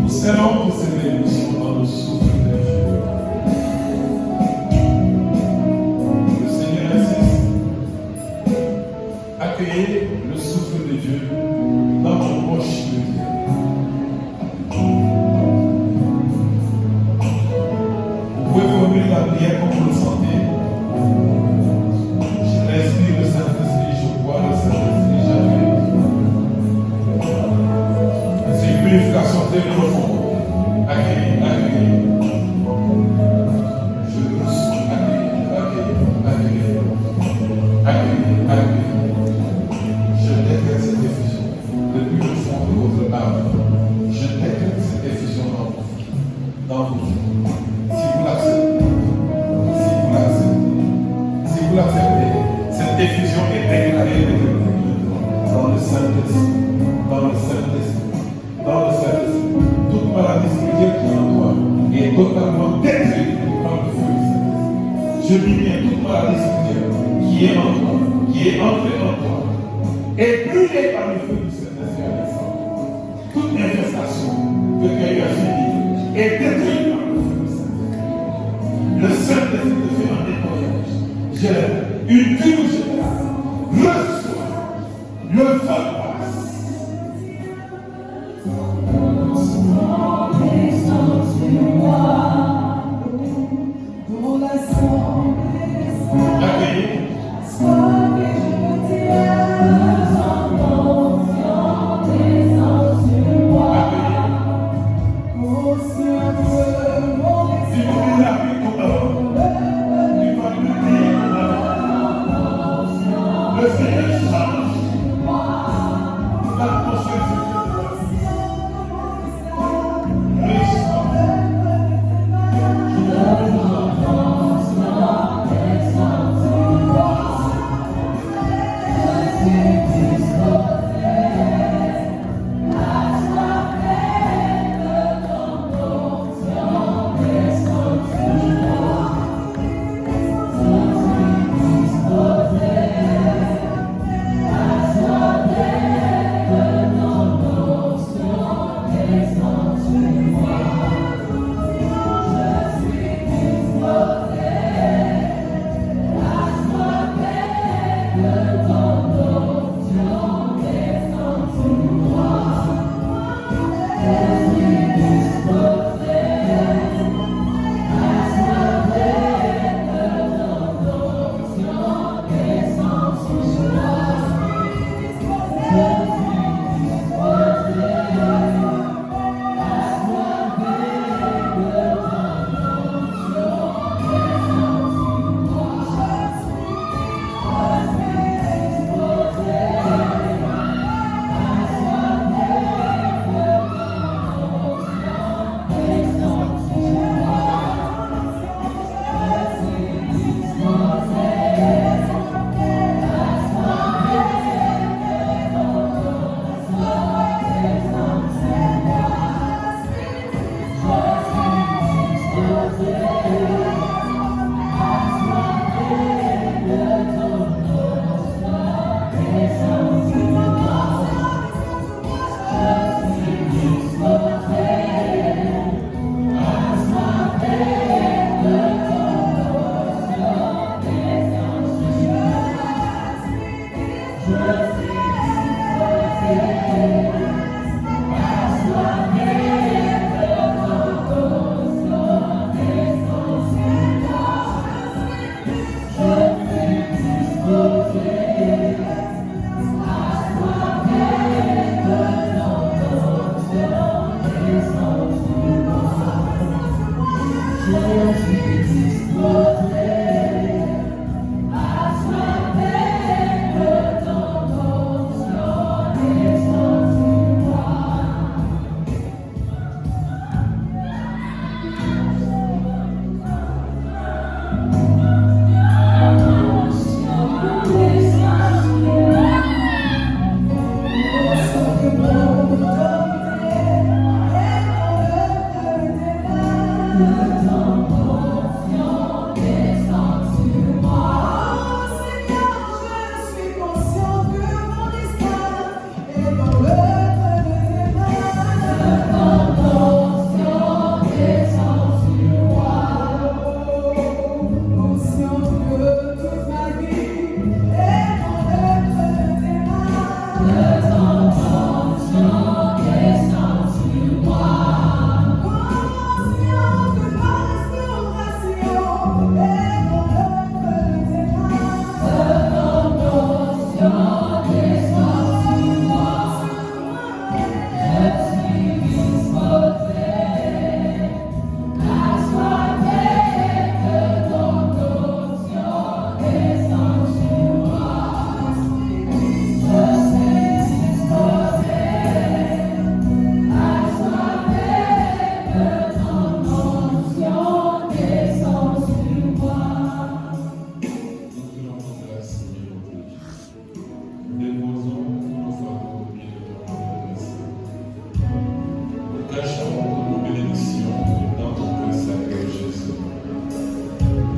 Nous serons pour cette émission dans le souffle de Dieu. Le Seigneur insiste. Accueillez le souffle de Dieu dans vos poches de Dieu. Vous pouvez formuler la prière comme vous le sentez. Je respire le Saint-Esprit, je bois le Saint-Esprit, j'appuie. C'est une purification très profonde. Accueillez, accueillez. Je le sens. Accueillez. Je décrète cette effusion depuis le fond de votre âme. Je décrète cette effusion dans vos vies. Si vous l'acceptez, cette effusion est déclarée dans le Saint-Esprit. Toute maladie spirituelle qui est en toi est totalement détruite par le feu du Saint-Esprit. Je dis bien toute maladie spirituelle qui est en toi, qui est entrée en toi, est brûlée par le feu du Saint-Esprit. Toute infestation que tu as eu à subir est détruite par le feu du Saint-Esprit. Le Saint-Esprit te fait un nettoyage. J'ai une cure générale. Reçois le feu passe. Thank you.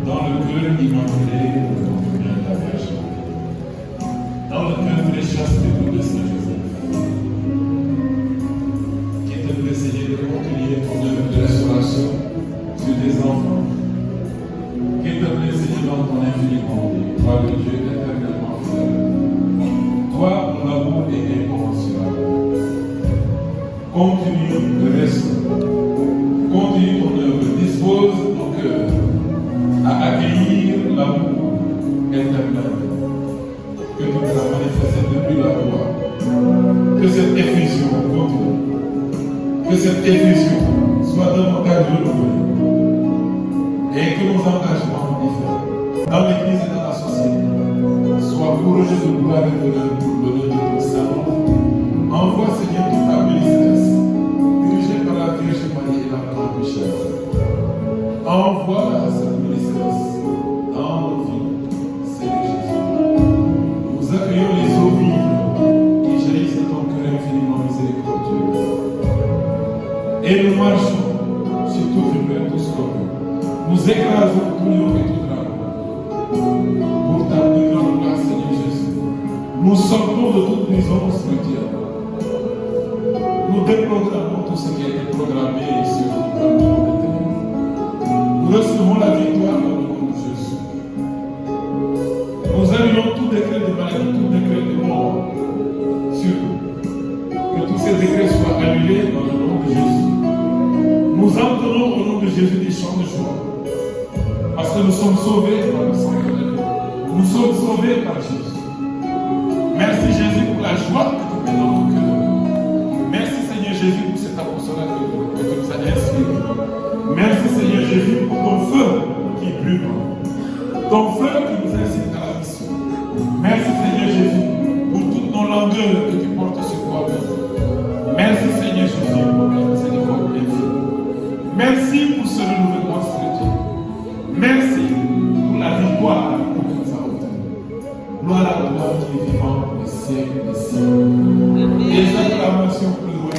Dans le cœur immaculé de la Vierge. Dans le cœur de chasteté de Saint-Joseph. Qui est de essayer de continuer ton œuvre de restauration sur tes enfants. Qui est de essayer dans ton infini bonté. Toi, le Dieu éternellement fidèle. Toi, mon amour est incommensurable. Continue de restaurer. Continue ton œuvre. Dispose ton cœur à accueillir l'amour éternel que tu nous as manifesté depuis la loi. Que cette effusion continue. Que cette effusion soit davantage renouvelée. Et que nos engagements différents dans l'Église et dans la société soient courageux de gloire et d'honneur pour l'honneur de ton Saint. Envoie, Seigneur, toute ta ministresse dirigée par la Vierge Marie et la Grande Michel. Envoie cette ministresse dans nos vies, Seigneur Jésus. Nous accueillons les eaux vives qui jaillissent de ton cœur infiniment miséricordieux. Et nous marchons sur tout fibulaire, tout scorpion. Nous écrasons tout lion et tout dragon. Pour ta plus grande gloire, Seigneur Jésus. Nous sortons de toute prison spirituelle. Nous déprogrammons tout ce qui a été programmé sur le monde de ténèbres. Nous recevons la victoire dans le nom de Jésus. Nous annulons tout décret de maladie, tout décret de mort sur nous. Que tous ces décrets soient annulés dans le nom de Jésus. Nous entrons au nom de Jésus des chants de joie. Parce que nous sommes sauvés par le sang de l'agneau. Nous sommes sauvés par Jésus. Merci Jésus pour la joie que tu mets dans nos cœurs. Merci Seigneur Jésus pour cet apostolat que tu nous as inspiré. Merci Seigneur Jésus pour ton feu qui brûle. Ton feu qui nous incite à la mission. Merci Seigneur Jésus pour toutes nos langueurs que tu portes sur toi-même. Merci Seigneur Jésus pour ta miséricorde infinie. Merci pour ce renouvellement spirituel. Merci pour la victoire que tu nous as obtenue. Gloire à toi qui est vivant des siècles des siècles. Les acclamations plus loin.